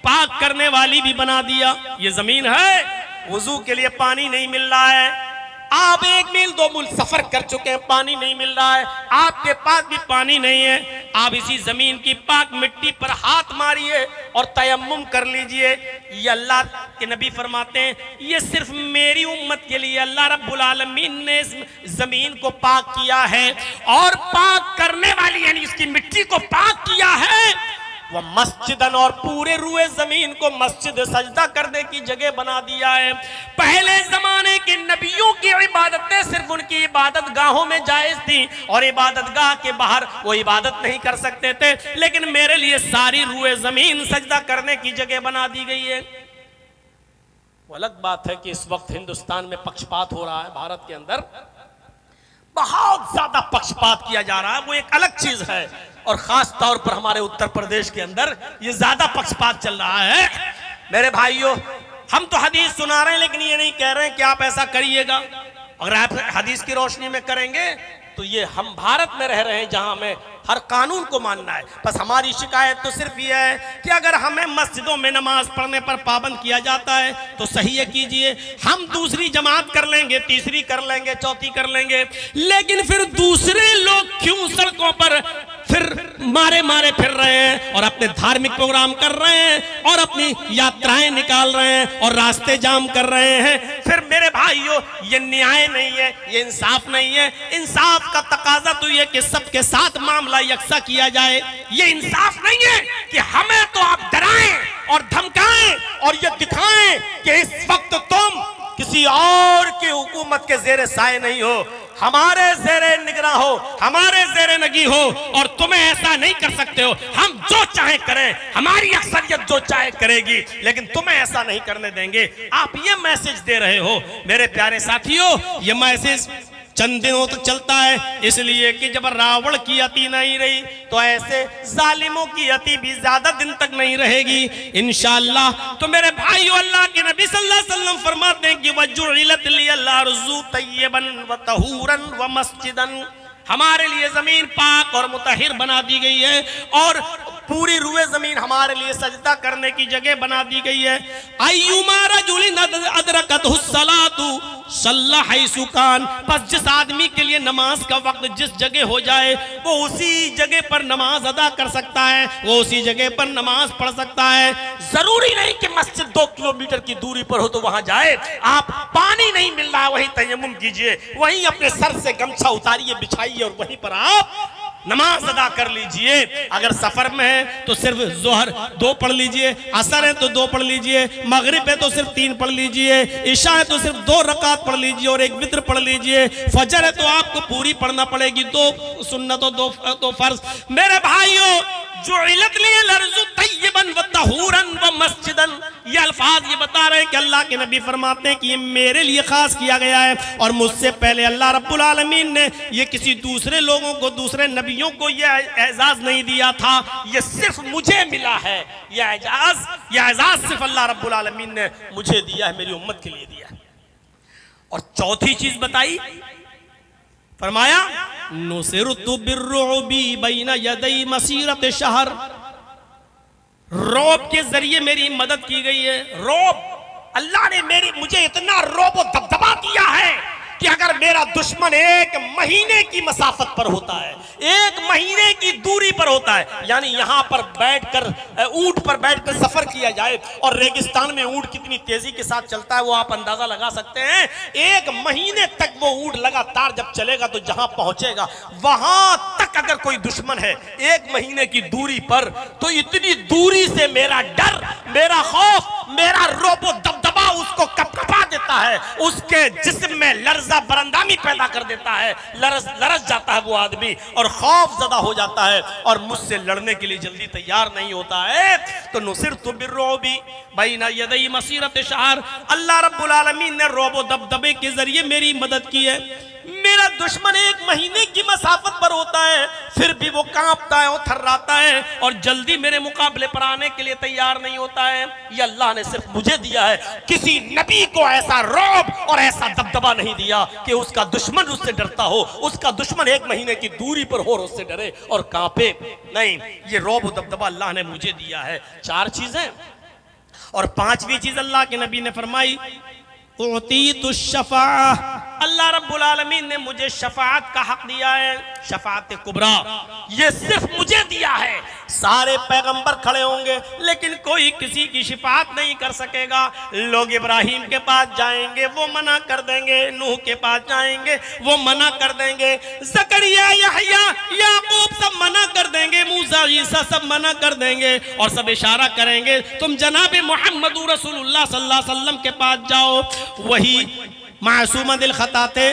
पाक करने वाली भी बना दिया। ये जमीन है, वुजू के लिए पानी नहीं मिल रहा है, आप 1 मील 2 मील सफर कर चुके हैं, पानी नहीं मिल रहा है, आपके पास भी पानी नहीं है, आप इसी जमीन की पाक मिट्टी पर हाथ मारिए और तयम्मुम कर लीजिए। ये अल्लाह के नबी फरमाते हैं ये सिर्फ मेरी उम्मत के लिए अल्लाह रब्बुल आलमीन ने इस जमीन को पाक किया है, और पाक करने वाली यानी इसकी मिट्टी को पाक किया है, वह मस्जिदन, और पूरे रुए जमीन को मस्जिद सजदा करने की जगह बना दिया है। पहले जमाने के नबियों की इबादतें सिर्फ उनकी इबादत गाहों में जायज थी और इबादत गाह के बाहर वो इबादत नहीं कर सकते थे, लेकिन मेरे लिए सारी रुए जमीन सजदा करने की जगह बना दी गई है। वो अलग बात है कि इस वक्त हिंदुस्तान में पक्षपात हो रहा है, भारत के अंदर बहुत ज्यादा पक्षपात किया जा रहा है, वो एक अलग चीज है, और खास तौर पर हमारे उत्तर प्रदेश के अंदर ये ज्यादा पक्षपात चल रहा है। मेरे भाइयों, हम तो हदीस सुना रहे हैं, लेकिन ये नहीं कह रहे हैं कि आप ऐसा करिएगा। अगर आप हदीस की रोशनी में करेंगे तो ये हम भारत में रह रहे हैं जहां हमें हर कानून को मानना है। बस हमारी शिकायत तो सिर्फ ये है कि अगर हमें मस्जिदों में नमाज पढ़ने पर पाबंद किया जाता है तो सही है, कीजिए, हम दूसरी जमात कर लेंगे, तीसरी कर लेंगे, चौथी कर लेंगे, लेकिन फिर दूसरे लोग क्यों सड़कों पर फिर मारे मारे फिर रहे हैं और अपने धार्मिक प्रोग्राम कर रहे हैं और अपनी यात्राएं निकाल रहे हैं और रास्ते जाम कर रहे हैं? फिर मेरे भाइयों, ये न्याय नहीं है, ये इंसाफ नहीं है। इंसाफ का तकाजा तो ये कि सबके साथ मामला यकसा किया जाए। ये इंसाफ नहीं है कि हमें तो आप डराएं और धमकाएं और ये दिखाएं कि इस वक्त तुम किसी और की हुकूमत के जेरे साए नहीं हो, हमारे जेरे निगरां हो, हमारे जेरे नगी हो, और तुम्हें ऐसा नहीं कर सकते हो। हम जो चाहे करें, हमारी अक्सरियत जो चाहे करेगी, लेकिन तुम्हें ऐसा नहीं करने देंगे। आप ये मैसेज दे रहे हो मेरे प्यारे साथियों। ये मैसेज चंद दिनों तक चलता है, इसलिए कि जब रावण की अति नहीं रही तो ऐसे जालिमों की अति भी ज्यादा दिन तक नहीं रहेगी इंशाअल्लाह। तो मेरे भाइयों, अल्लाह के नबी सल्लल्लाहु अलैहि वसल्लम फरमाते हैं कि वजुइलत लियल अर्ज़ु तय्यबन व तहूरन व मस्जिदन, हमारे लिए जमीन पाक और मुतहिर बना दी गई है और पूरी रुए जमीन हमारे लिए सजदा करने की जगह बना दी गई है। अय्युमा रजुलिन अदरकतहु सलातु सल्ला हैसु कान, बस जिस आदमी के लिए नमाज का वक्त जिस जगह हो जाए वो उसी जगह पर नमाज अदा कर सकता है, वो उसी जगह पर नमाज पढ़ सकता है। जरूरी नहीं कि मस्जिद 2 किलोमीटर की दूरी पर हो तो वहां जाए। आप पानी नहीं मिल रहा वहीं तयम्मुम कीजिए, वहीं अपने सर से गमछा उतारिए, बिछाइए और वहीं पर आप नमाज अदा कर लीजिए। अगर सफर में है तो सिर्फ जोहर 2 पढ़ लीजिए, असर है तो 2 पढ़ लीजिए, मगरिब है तो सिर्फ 3 पढ़ लीजिए, इशा है तो सिर्फ 2 रकात पढ़ लीजिए और 1 वित्र पढ़ लीजिए। फजर है तो आपको पूरी पढ़ना पड़ेगी, 2 सुन्नत और 2 फर्ज। मेरे भाइयों, जुइलत लिल अर्ज़ु तय्यबन व तहूरन व मस्जिदन, ये अल्फाज ये बता रहे हैं कि अल्लाह के नबी फरमाते हैं कि ये मेरे लिए खास किया गया है और मुझसे पहले अल्लाह रब्बुल आलमीन ने ये किसी दूसरे लोगों को, दूसरे नबियों को ये एजाज नहीं दिया था, ये सिर्फ मुझे मिला है। ये एजाज सिर्फ अल्लाह रब्बुल आलमीन ने मुझे दिया है, मेरी उम्मत के लिए दिया है। और चौथी चीज बताई, फरमाया नुसिरतु बिर्रुबी बैना यदै मसीरत शहर, रौब के जरिए मेरी मदद की गई है। रौब, अल्लाह ने मुझे इतना रौब और दबदबा दिया है कि अगर मेरा दुश्मन 1 महीने की मसाफत पर होता है, 1 महीने की दूरी पर होता है, यानी यहां पर बैठकर ऊंट पर बैठकर सफर किया जाए और रेगिस्तान में ऊंट कितनी तेजी के साथ चलता है वो आप अंदाजा लगा सकते हैं। 1 महीने तक वो ऊंट लगातार जब चलेगा तो जहां पहुंचेगा वहां तक अगर कोई दुश्मन है 1 महीने की दूरी पर, तो इतनी दूरी से मेरा डर, मेरा खौफ, मेरा रोबो दबदबा उसको कपकपा देता है, उसके जिस्म में लर्जा बरंदामी पैदा कर देता है, लरस जाता है वो आदमी और खौफ ज़दा हो जाता है और मुझसे लड़ने के लिए जल्दी तैयार नहीं होता है। तो नुसिरतु बिर्रुबी बैना यदै मसीरत शहर, अल्लाह रब्बुल आलमीन ने रोबो दबदबे के जरिए मेरी मदद की है। मेरा दुश्मन 1 महीने की मसाफत पर होता है, फिर भी वो कांपता है और थर्राता है और जल्दी मेरे मुकाबले पर आने के लिए तैयार नहीं होता है। ये अल्लाह ने सिर्फ मुझे दिया है, किसी नबी को ऐसा रौब और ऐसा दबदबा नहीं दिया कि उसका दुश्मन उससे डरता हो, उसका दुश्मन 1 महीने की दूरी पर हो और उससे डरे और कांपे। नहीं, ये रौब और दबदबा अल्लाह ने मुझे दिया है। 4 चीजें। और 5वीं चीज अल्लाह के नबी ने फरमाई, उतीतु शफा, अल्लाह रब्बुल आलमीन ने मुझे शफाअत का हक दिया है, शफाअत कुबरा, ये सिर्फ मुझे दिया है। सारे पैगंबर खड़े होंगे लेकिन कोई किसी की शिफाअत नहीं कर सकेगा। लोग इब्राहिम के पास जाएंगे वो मना कर देंगे, नूह के पास जाएंगे वो मना कर देंगे, ज़करिया, यहया, याकूब सब मना कर देंगे, मूसा, ईसा सब मना कर देंगे और सब इशारा करेंगे तुम जनाब मुहम्मद रसूलुल्लाह सल्लल्लाहु अलैहि वसल्लम के पास जाओ। वही मासूम दिल खताते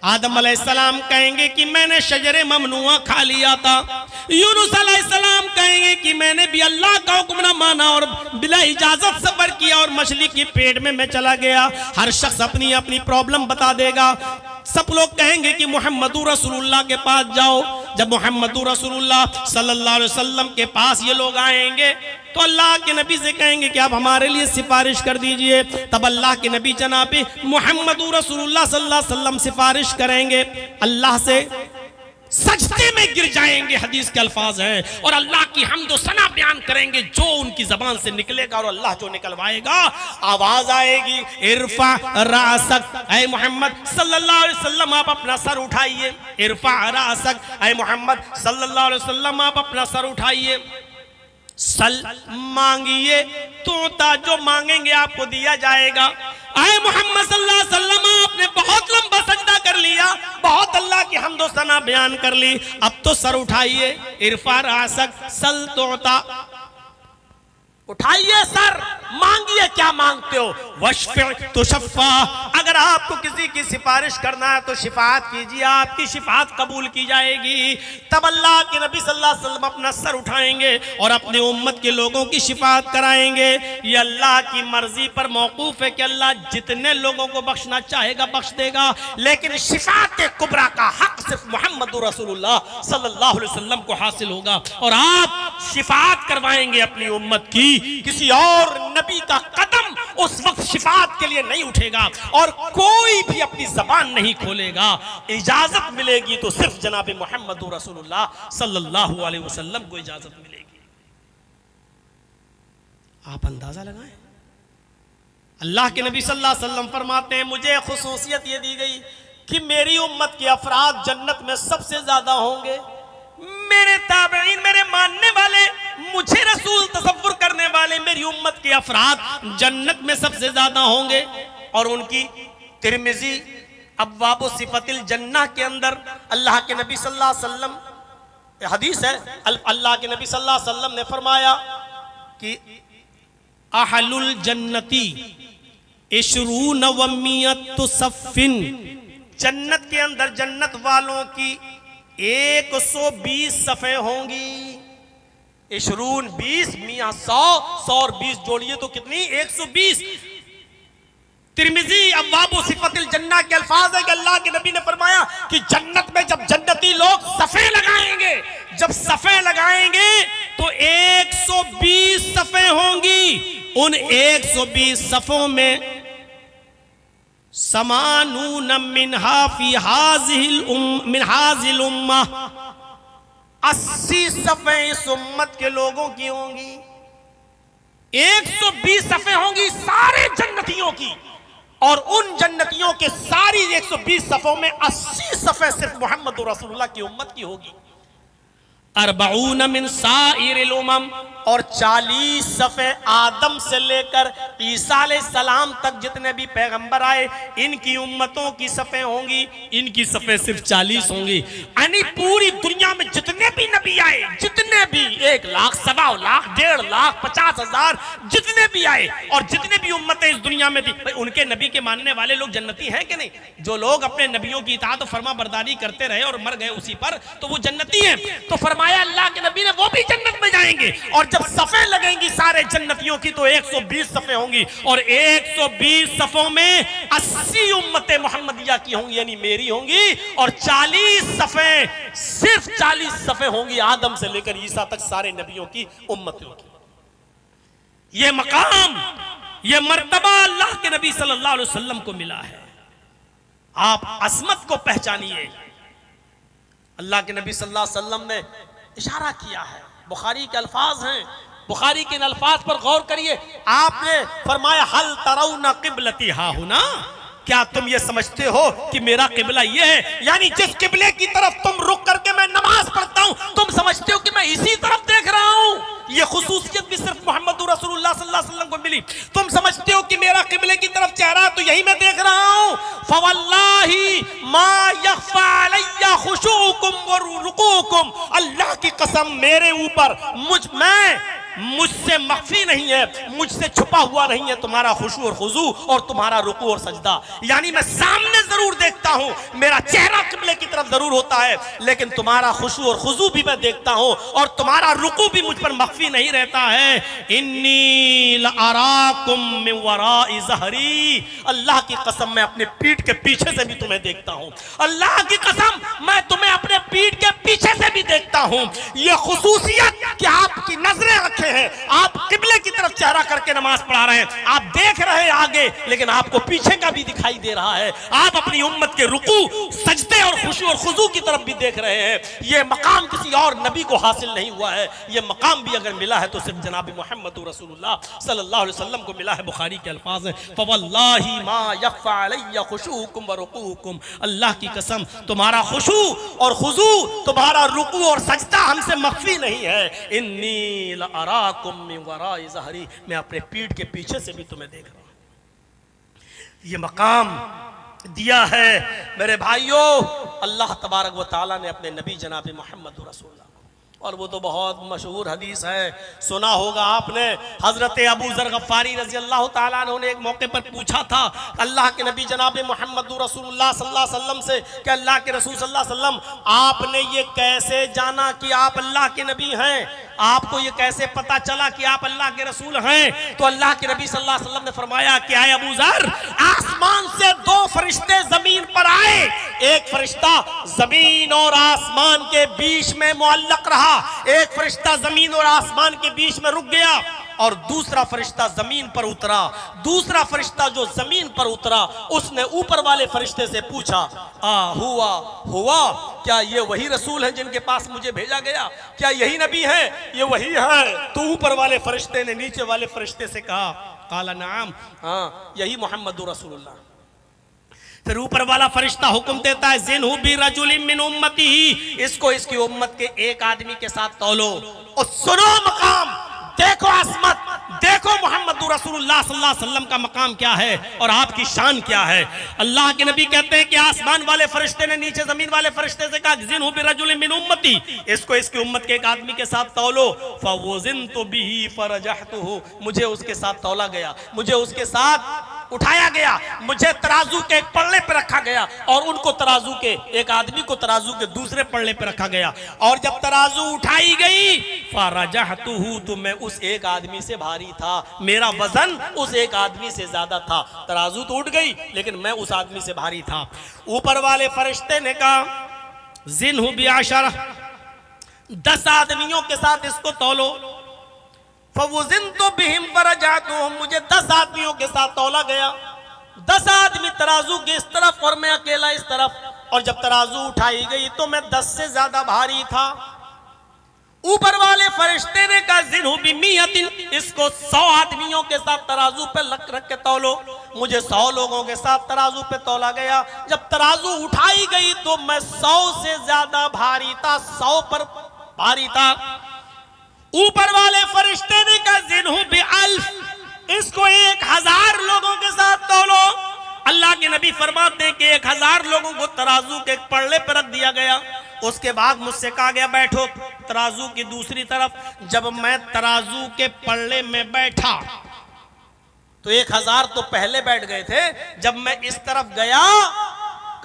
आदम अलैहिस्सलाम कहेंगे कि मैंने शजरे ममनुआ खा लिया था। यूनुस अलैहिस्सलाम कहेंगे कि मैंने भी अल्लाह का हुक्म न माना और बिला इजाजत सफर किया और मछली के पेट में मैं चला गया। हर शख्स अपनी अपनी प्रॉब्लम बता देगा। सब लोग कहेंगे कि मुहम्मदुर रसूलुल्लाह के पास जाओ। जब मुहम्मदुर रसूलुल्लाह सल्लल्लाहु अलैहि वसल्लम के पास ये लोग आएंगे तो अल्लाह के नबी से कहेंगे कि आप हमारे लिए सिफारिश कर दीजिए। तब अल्लाह के नबी जनाब मुहम्मदुर रसूलुल्लाह सल्लल्लाहु अलैहि वसल्लम सिफारिश करेंगे, अल्लाह से सजदे में गिर जाएंगे, हदीस के अल्फाज हैं, और अल्लाह की हम्द व सना बयान करेंगे जो उनकी जबान से निकलेगा और अल्लाह जो निकलवाएगा। आवाज आएगी, इरफा रासक, ऐ मोहम्मद सल्लल्लाहु अलैहि वसल्लम आप अपना सर उठाइए। इरफा रासक, ऐ मोहम्मद सल्लल्लाहु अलैहि वसल्लम आप अपना सर उठाइए। सल, मांगिए, तोता जो मांगेंगे आपको दिया जाएगा। आए मोहम्मद सल्लल्लाहु अलैहि वसल्लम आपने बहुत लंबा सजदा कर लिया, बहुत अल्लाह की हम्द व सना बयान कर ली, अब तो सर उठाइए। इरफा रासक सल तोता, उठाइए सर, मांगिए, क्या मांगते हो। वशफ़ा तुशफ़ा, अगर आपको किसी की सिफारिश करना है तो शिफात कीजिए, आपकी शिफात कबूल की जाएगी। तब अल्लाह के नबी सल्लल्लाहु अलैहि वसल्लम अपना सर उठाएंगे और अपने उम्मत के लोगों की शिफात कराएंगे। ये अल्लाह की मर्जी पर मौकूफ है कि अल्लाह जितने लोगों को बख्शना चाहेगा बख्श देगा, लेकिन शिफात कुबरा का हक सिर्फ मुहम्मद रसूलुल्लाह सल्लल्लाहु अलैहि वसल्लम को हासिल होगा और आप शिफात करवाएंगे अपनी उम्मत की। किसी और नबी का कदम उस वक्त शिफात के लिए नहीं उठेगा और कोई भी अपनी जबान नहीं खोलेगा। इजाजत मिलेगी तो सिर्फ जनाब मुहम्मद रसूलुल्लाह सल्लल्लाहु अलैहि वसल्लम को इजाजत मिलेगी। आप अंदाजा लगाएं। अल्लाह के नबी सल्लल्लाहु अलैहि वसल्लम फरमाते हैं मुझे खुसूसियत ये दी गई कि मेरी उम्मत के अफराद जन्नत में सबसे ज्यादा होंगे। मेरे ताबईन, मेरे मानने वाले, मुझे रसूल तसव्वुर करने वाले मेरी उम्मत के अफराद जन्नत में सबसे ज्यादा होंगे। और उनकी तिरमिजी अब्वाब सिफतिल जन्नह के अंदर अल्लाह के नबी सल्लल्लाहु अलैहि वसल्लम हदीस है, अल्लाह के नबी सल्लल्लाहु अलैहि वसल्लम ने फरमाया कि अहलुल जन्नती इशरून व मियतु सफ़िन, जन्नत के अंदर जन्नत वालों की 120 सफ़े होंगी। इशरून 20, मियाँ 100 और 20 जोड़िए तो कितनी 120। तिरमिजी अब्वाब सिफतिल जन्नह के अल्फाज है कि अल्लाह के नबी ने फरमाया कि जन्नत में जब जन्नती लोग सफ़े लगाएंगे, जब सफ़े लगाएंगे तो 120 सफ़े होंगी। उन 120 सफ़ों में समानून मिनहा फी हाज़िल उम्मा, 80 सफ़े इस उम्मत के लोगों की होंगी। 120 सफ़े होंगी सारे जन्नतियों की, और उन जन्नतियों के सारी 120 सफ़ों में 80 सफ़े सिर्फ मोहम्मद रसूलुल्लाह की उम्मत की होगी। अरबऊन मिन साइरिल उमम, और 40 सफ़े आदम से लेकर ईसा अलैहिस्सलाम तक जितने भी पैगंबर आए इनकी उम्मतों की सफ़े होंगी। इनकी सफ़े सिर्फ 40 होंगी। यानी पूरी दुनिया में जितने भी नबी आए, जितने भी 1 लाख, 1.25 लाख, 1.5 लाख, 50,000 जितने भी आए और जितने भी उम्मतें इस दुनिया में थी, भाई उनके नबी के मानने वाले लोग जन्नती हैं कि नहीं? जो लोग अपने नबियों की इताअत और फर्मा बरदारी करते रहे और मर गए उसी पर, तो वो जन्नती हैं। तो फरमाया अल्लाह के नबी ने वो भी जन्नत में जाएंगे। और जब सफ़े लगेंगी सारे जन्नतियों की तो 120 सफ़े होंगी, और 120 सफ़ों में 80 उम्मतें मोहम्मदिया की होंगी, यानी मेरी होंगी, और 40 सफ़े, सिर्फ 40 सफ़े होंगी आदम से लेकर ईसा तक सारे नबियों की उम्मतियों की। ये मकाम, ये मर्तबा अल्लाह के नबी सल्लल्लाहु अलैहि वसल्लम को मिला है। आप असमत को पहचानिए। अल्लाह के नबी सल्लल्लाहु अलैहि वसल्लम ने इशारा किया है, बुखारी के अल्फाज हैं, बुखारी के इन अल्फाज पर गौर करिए। आपने फरमाया हल तरौना क़िबलती हाहुना, क्या तुम ये समझते हो कि मेरा किबला ये है? यानी जिस किबले की तरफ तुम रुक करके मैं नमाज पढ़ता हूं, तुम समझते हो कि मैं इसी तरफ देख रहा हूं? ये खुसूसियत भी सिर्फ मोहम्मद रसूलुल्लाह सल्लल्लाहु अलैहि वसल्लम को मिली। तुम समझते हो कि मेरा किबले की तरफ चेहरा तो यही मैं देख रहा हूं। फवल्लाही मा यख्फा अलैया खुशूकुम व रुकूकुम, अल्लाह की कसम मेरे ऊपर मुझसे मख्फी नहीं है, मुझसे छुपा हुआ नहीं है तुम्हारा खुशू और खुजू और तुम्हारा रुकू और सजदा। यानी मैं सामने जरूर देखता हूं, मेरा चेहरा किबले की तरफ जरूर होता है, लेकिन तुम्हारा खुशू और खुजू भी मैं देखता हूं और तुम्हारा रुकू भी मुझ पर मख्फी नहीं रहता है। इन्नी लअराकुम मिन वराइ ज़हरी, अल्लाह की कसम मैं अपने पीठ के पीछे से भी तुम्हें देखता हूं। अल्लाह की कसम मैं तुम्हें अपने पीठ के पीछे से भी देखता हूं। यह खुसूसियत कि आपकी नजरें रखे हैं, आप किबले की तरफ चेहरा करके नमाज पढ़ा रहे हैं, आप देख रहे हैं आगे, लेकिन आपको पीछे का भी दिखाई दे रहा है। आप अपनी उम्मत के रुकू, सजदे और खुशू और खुजू की तरफ भी देख रहे हैं। यह मकाम किसी और नबी को हासिल नहीं हुआ है। यह मकाम भी अगर मिला है तो सिर्फ जनाब मोहम्मद रसूलुल्लाह सल्लल्लाहु अलैहि वसल्लम को मिला है। बुखारी के अल्फाज हैं, फवल्लाही मा यख्फा अलैया खुशूकुम व रुकूकुम, अल्लाह की कसम तुम्हारा खुशू और खुजू, तुम्हारा रुकू और सजदा हमसे मख्फी नहीं है। इन्नी लअराकुम मिन वराइ ज़हरी, मैं अपने पीठ के पीछे से भी तुम्हें देख रहा हूं। ये मकाम दिया है मेरे भाइयों अल्लाह तबारक व तआला ने अपने नबी जनाब मोहम्मद रसूलुल्लाह को। और वो तो बहुत मशहूर हदीस है, सुना होगा आपने। हजरत अबू ज़र गफ़ारी रज़ी अल्लाह तआला अन्हु ने एक मौके पर पूछा था अल्लाह के नबी जनाब मोहम्मद रसूलुल्लाह सल्लल्लाहु अलैहि वसल्लम से कि अल्लाह के रसूल सल्लल्लाहु अलैहि वसल्लम आपने ये कैसे जाना कि आप अल्लाह के नबी हैं? आपको ये कैसे पता चला कि आप अल्लाह के रसूल हैं? तो अल्लाह के नबी सल्लल्लाहु अलैहि वसल्लम ने फरमाया कि आए अबू ज़र, आसमान से 2 फरिश्ते जमीन पर आए, एक फरिश्ता जमीन और आसमान के बीच में मुअल्लक रहा, एक फरिश्ता जमीन और आसमान के बीच में रुक गया, और दूसरा फरिश्ता जमीन पर उतरा। दूसरा फरिश्ता जो जमीन पर उतरा उसने ऊपर वाले फरिश्ते से पूछा, हुआ क्या ये वही रसूल हैं जिनके पास मुझे भेजा गया? क्या यही नबी है? ये वही है? तो ऊपर वाले फरिश्ते ने नीचे वाले फरिश्ते से कहा, काला नाम, हाँ यही मोहम्मद रसूलुल्लाह। फिर ऊपर वाला फरिश्ता हुक्म देता है, जिन्हु भी रजुलिन मिन उम्मती ही, इसको इसकी उम्मत के एक आदमी के साथ तौलो और सुनो मकाम, देखो आसमत, देखो मोहम्मद रसूलुल्लाह सल्लल्लाहु अलैहि वसल्लम का मकाम क्या है और आपकी शान क्या है। अल्लाह के नबी कहते हैं कि आसमान वाले फरिश्ते ने नीचे जमीन वाले फरिश्ते से कहा, जिन्हु भी रजुलिन मिन उम्मती, इसको इसकी उम्मत के एक आदमी के साथ तौलो। फवज़िनतु बिही फरजहतुहु, मुझे उसके साथ तौला गया, मुझे उसके साथ उठाया गया, मुझे तराजू के एक पल्ले पे रखा गया और उनको तराजू के एक आदमी को तराजू के दूसरे पल्ले पे रखा गया। और जब तराजू उठाई गई, फरजहतुहु, तो मैं उस एक आदमी से भारी था, मेरा वजन उस एक आदमी से ज्यादा था। तराजू तो उठ गई लेकिन मैं उस आदमी से भारी था। ऊपर वाले फरिश्ते ने कहा, जिन्हु बिअशरा, 10 आदमियों के साथ इसको तौलो। फवज़िनतु बिहिम फरजअतुहुम, मुझे 10 आदमियों के साथ तौला गया। 10 आदमी तराजू के इस तरफ और मैं अकेला इस तरफ। और जब तराजू उठाई गई तो मैं 10 से ज्यादा भारी था। ऊपर वाले फरिश्ते ने कहा, जिन्हु बिमियतिन, इसको 100 आदमियों के साथ तराजू पे रख के तौलो। मुझे 100 लोगों के साथ तराजू पे तौला गया। जब तराजू उठाई गई तो मैं 100 से ज्यादा भारी था, 100 पर भारी था। ऊपर वाले फरिश्ते ने कहा, जिन्हु बिअल्फ, इसको 1000 लोगों के साथ तौलो। अल्लाह के नबी फरमाते हैं कि 1000 लोगों को तराजू के एक पल्ले पर रख दिया गया। उसके बाद मुझसे कहा गया, बैठो तराजू की दूसरी तरफ। जब मैं तराजू के पल्ले में बैठा तो 1000 तो पहले बैठ गए थे। जब मैं इस तरफ गया,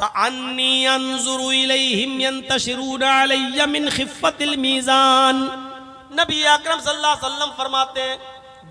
कअन्नी अंजुरु इलैहिम यंतशिरूना अलैया मिन खिफ़्फ़तिल मीज़ान। नबी अकरम सल्लल्लाहु अलैहि वसल्लम फरमाते हैं,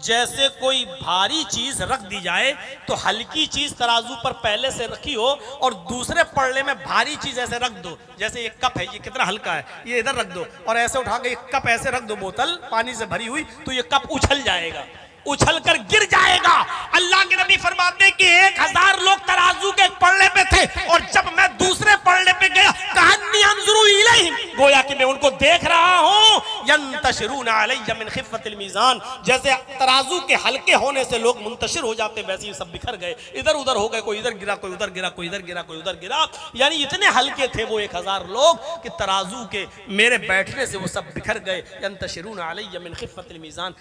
जैसे कोई भारी चीज रख दी जाए तो हल्की चीज तराजू पर पहले से रखी हो और दूसरे पल्ले में भारी चीज ऐसे रख दो। जैसे ये कप है, ये कितना हल्का है, ये इधर रख दो और ऐसे उठा के एक कप ऐसे रख दो, बोतल पानी से भरी हुई, तो ये कप उछल जाएगा, उछल कर गिर जाएगा। अल्लाह के नबी फरमाते कि 1000 लोग तराजू के पल्ले पे थे और जब मैं दूसरे पल्ले पे गया, कअन्नी अंजुरु इलैहिम, गोया कि मैं उनको देख रहा हूं, यंतशिरूना अलैया मिन खिफ़्फ़तिल मीज़ान, जैसे तराजू के हल्के होने से लोग मुंतशिर हो जाते, वैसे ही सब बिखर गए, इधर उधर हो गए, कोई इधर गिरा, कोई उधर गिरा, कोई इधर गिरा, कोई उधर गिरा। यानी इतने हल्के थे वो 1000 लोग कि तराजू के मेरे बैठने से वो सब बिखर गए। यंतशिरूना अलैया मिन खिफ़्फ़तिल मीज़ान,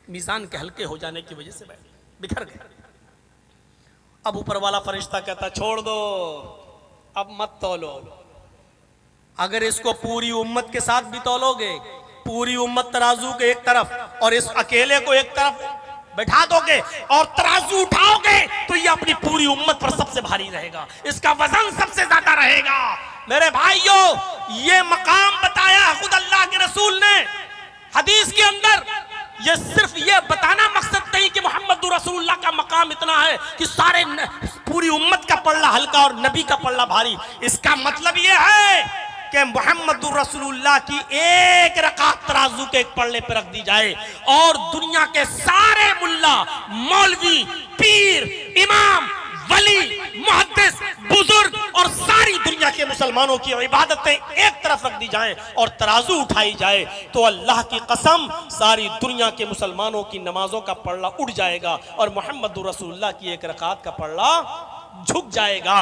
मीज़ान के हल्के हो जाने की वजह से बिखर गए। अब ऊपर वाला फरिश्ता कहता, छोड़ दो, अब मत तौलो। अगर इसको पूरी उम्मत के साथ भी तौलोगे, पूरी उम्मत तराजू के एक तरफ और इस अकेले को एक तरफ बैठा दोगे और तराजू उठाओगे तो ये अपनी पूरी उम्मत पर सबसे भारी रहेगा, इसका वजन सबसे ज्यादा रहेगा। मेरे भाइयों, ये मकाम बताया खुद अल्लाह के रसूल ने हदीस के अंदर। ये सिर्फ ये बताना मकसद नहीं कि मोहम्मद रसूलुल्लाह का मकाम इतना है कि सारे पूरी उम्मत का पल्ला हल्का और नबी का पल्ला भारी। इसका मतलब ये है कि मोहम्मद रसूलुल्लाह की एक रकात तराजू के एक पल्ले पर रख दी जाए और दुनिया के सारे मुल्ला, मौलवी, पीर, इमाम, वली, मुहद्दिस, बुजुर्ग और सारी दुनिया के मुसलमानों की इबादतें एक तरफ रख दी जाएं और तराजू उठाई जाए तो अल्लाह की कसम सारी दुनिया के मुसलमानों की नमाजों का पल्ला उठ जाएगा और मोहम्मद रसूलुल्लाह की एक रकात का पल्ला झुक जाएगा।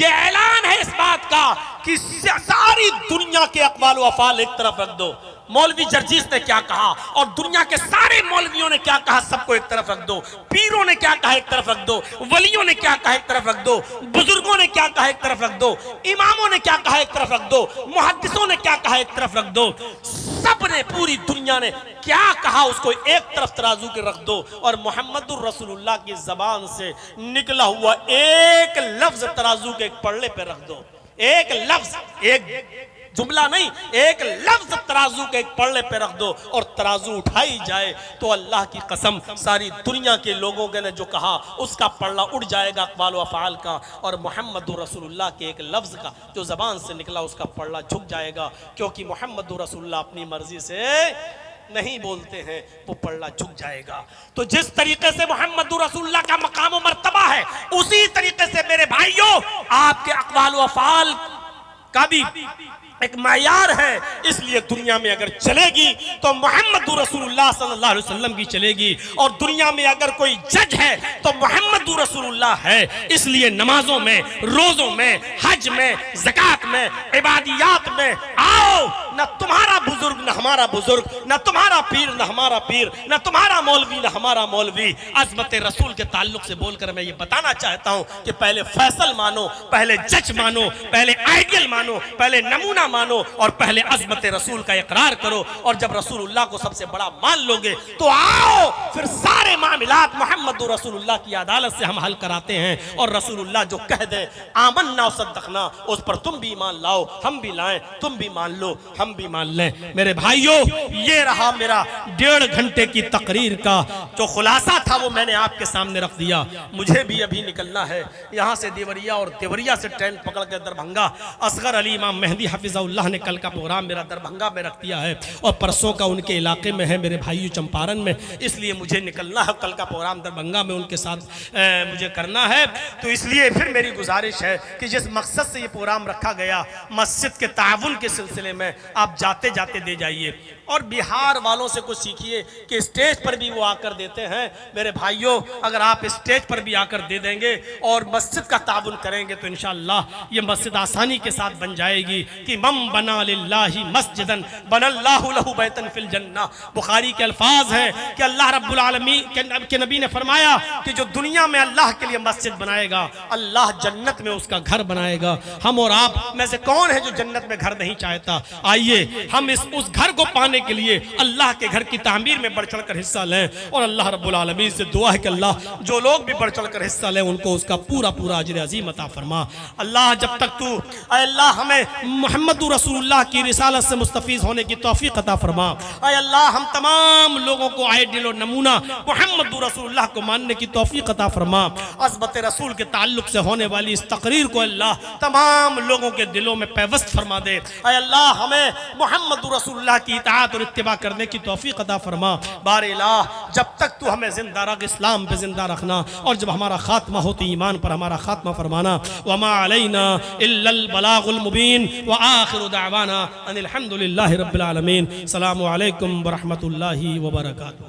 यह ऐलान है इस बात का कि सारी दुनिया के अक़वाल व अफ़ाल एक तरफ रख दो। मौलवी जर्जीस ने क्या कहा और दुनिया के सारे मौलवियों ने क्या कहा, सबको एक तरफ रख दो। पीरों ने क्या कहा, एक तरफ रख दो। वलियों ने क्या कहा, एक तरफ रख दो। बुजुर्गों ने क्या कहा, एक तरफ रख दो। इमामों ने क्या कहा, एक तरफ रख दो। मुहद्दिसों ने क्या कहा, एक तरफ रख दो। सब ने, पूरी दुनिया ने क्या कहा, उसको एक तरफ तराजू के रख दो और मोहम्मदुर रसूलुल्लाह की जबान से निकला हुआ एक लफ्ज तराजू के एक पल्ले पे रख दो। एक लफ्ज, एक जुमला नहीं, एक लफ्ज तराजू के एक पल्ले पे रख दो और तराजू उठाई जाए तो अल्लाह की कसम सारी दुनिया के लोगों ने जो कहा उसका पल्ला उड़ जाएगा अक़वाल व अफ़आल का और मोहम्मदुर रसूलुल्लाह के एक लफ्ज़ का जो ज़बान से निकला उसका पल्ला झुक जाएगा, क्योंकि मोहम्मदुर रसूलुल्लाह अपनी मर्जी से नहीं बोलते हैं वो पल्ला झुक जाएगा। तो जिस तरीके से मोहम्मद रसूलुल्लाह का मकाम व मर्तबा है, उसी तरीके से मेरे भाइयों आपके अक़वाल व अफ़आल का भी एक मायार है। इसलिए दुनिया में अगर चलेगी तो मोहम्मद रसूलुल्लाह सल्लल्लाहु अलैहि वसल्लम की चलेगी, और दुनिया में अगर कोई जज है तो मोहम्मद रसूलुल्लाह है। इसलिए नमाजों में, रोजों में, हज में, ज़कात में, इबादियात में आओ, न तुम्हारा बुजुर्ग न हमारा बुजुर्ग, न तुम्हारा पीर न हमारा पीर, न तुम्हारा मौलवी न हमारा मौलवी। अज़मत रसूल के ताल्लुक से बोलकर मैं ये बताना चाहता हूँ कि पहले फैसल मानो, पहले जज मानो, पहले आइडियल मानो, पहले नमूना मानो, और पहले अज़मत रसूल का इकरार करो। और जब रसूलुल्लाह को सबसे बड़ा मान लोगे तो आओ, फिर सारे मामलात मोहम्मद रसूलुल्लाह की अदालत से हम हल कराते हैं। और रसूलुल्लाह जो कह दे आमन्ना व सद्दक़ना, उस पर तुम भी ईमान लाओ, हम भी लाएं, तुम भी मान लो, हम भी मान लें। मेरे भाइयों, ये रहा मेरा 1.5 घंटे की तकरीर का जो खुलासा था, वो मैंने आपके सामने रख दिया। मुझे भी अभी निकलना है यहाँ से देवरिया, और देवरिया से ट्रेन पकड़ के दरभंगा। असगर अली इमाम मेहदी हफिज़हुल्लाह ने कल का प्रोग्राम मेरा दरभंगा में रख दिया है, और परसों का उनके इलाके में है मेरे भाइयों चंपारण में। इसलिए मुझे निकलना है, कल का प्रोग्राम दरभंगा में उनके साथ मुझे करना है। तो इसलिए फिर मेरी गुजारिश है कि जिस मकसद से ये प्रोग्राम रखा गया, मस्जिद के ताउन के सिलसिले में, आप जाते जाते दे जाइए। और बिहार वालों से कुछ सीखिए कि स्टेज पर भी वो आकर देते हैं। मेरे भाइयों, अगर आप स्टेज पर भी आकर दे देंगे और मस्जिद का ताउन करेंगे तो इंशाअल्लाह ये मस्जिद आसानी के साथ बन जाएगी। कि मम बना लिल्लाहि मस्जिदन बनल्लाहु लहु बैतन फिल जन्ना। बुखारी के अल्फाज हैं कि अल्लाह रब्बुल आलमीन के नबी ने फरमाया कि जो दुनिया में अल्लाह के लिए मस्जिद बनाएगा, अल्लाह जन्नत में उसका घर बनाएगा। हम और आप में से कौन है जो जन्नत में घर नहीं चाहता? आइए हम उस घर को पाने के लिए अल्लाह के घर की तामीर में बढ़ चढ़कर हिस्सा लें। और अल्लाह रब्बुल आलमीन से दुआ है कि अल्लाह जो लोग भी बढ़ चढ़कर हिस्सा लें, उनको उसका पूरा पूरा अजर अजीम अता फरमा। अल्लाह जब तक तू, अल्लाह हमें मोहम्मद रसूलुल्लाह की रिसालत से मुस्तफीज होने की तौफीक अता फरमा। अल्लाह हम तमाम लोगों को आइडियल और नमूना मोहम्मद रसूलुल्लाह को मानने की तौफीक अता फरमा। अज़मत रसूल के ताल्लुक से होने वाली इस तकरीर को अल्लाह तमाम लोगों के दिलों में पैवस्त फरमा दे। अल्लाह हमें मोहम्मद रसूलुल्लाह की इताअत और इत्तिबा करने की तौफीक अता फरमा। बारे इलाह, जब तक तू हमें जिंदा रख, इस्लाम पे जिंदा रखना, और जब हमारा खात्मा हो तो ईमान पर हमारा खात्मा फरमाना। वमा अलैना इल्लल बलागुल मुबीन व आखिरु दावाना अनिल हम्दुलिल्लाहि रब्बिल आलमीन। अस्सलामु अलैकुम व रहमतुल्लाहि व बरकातुहू।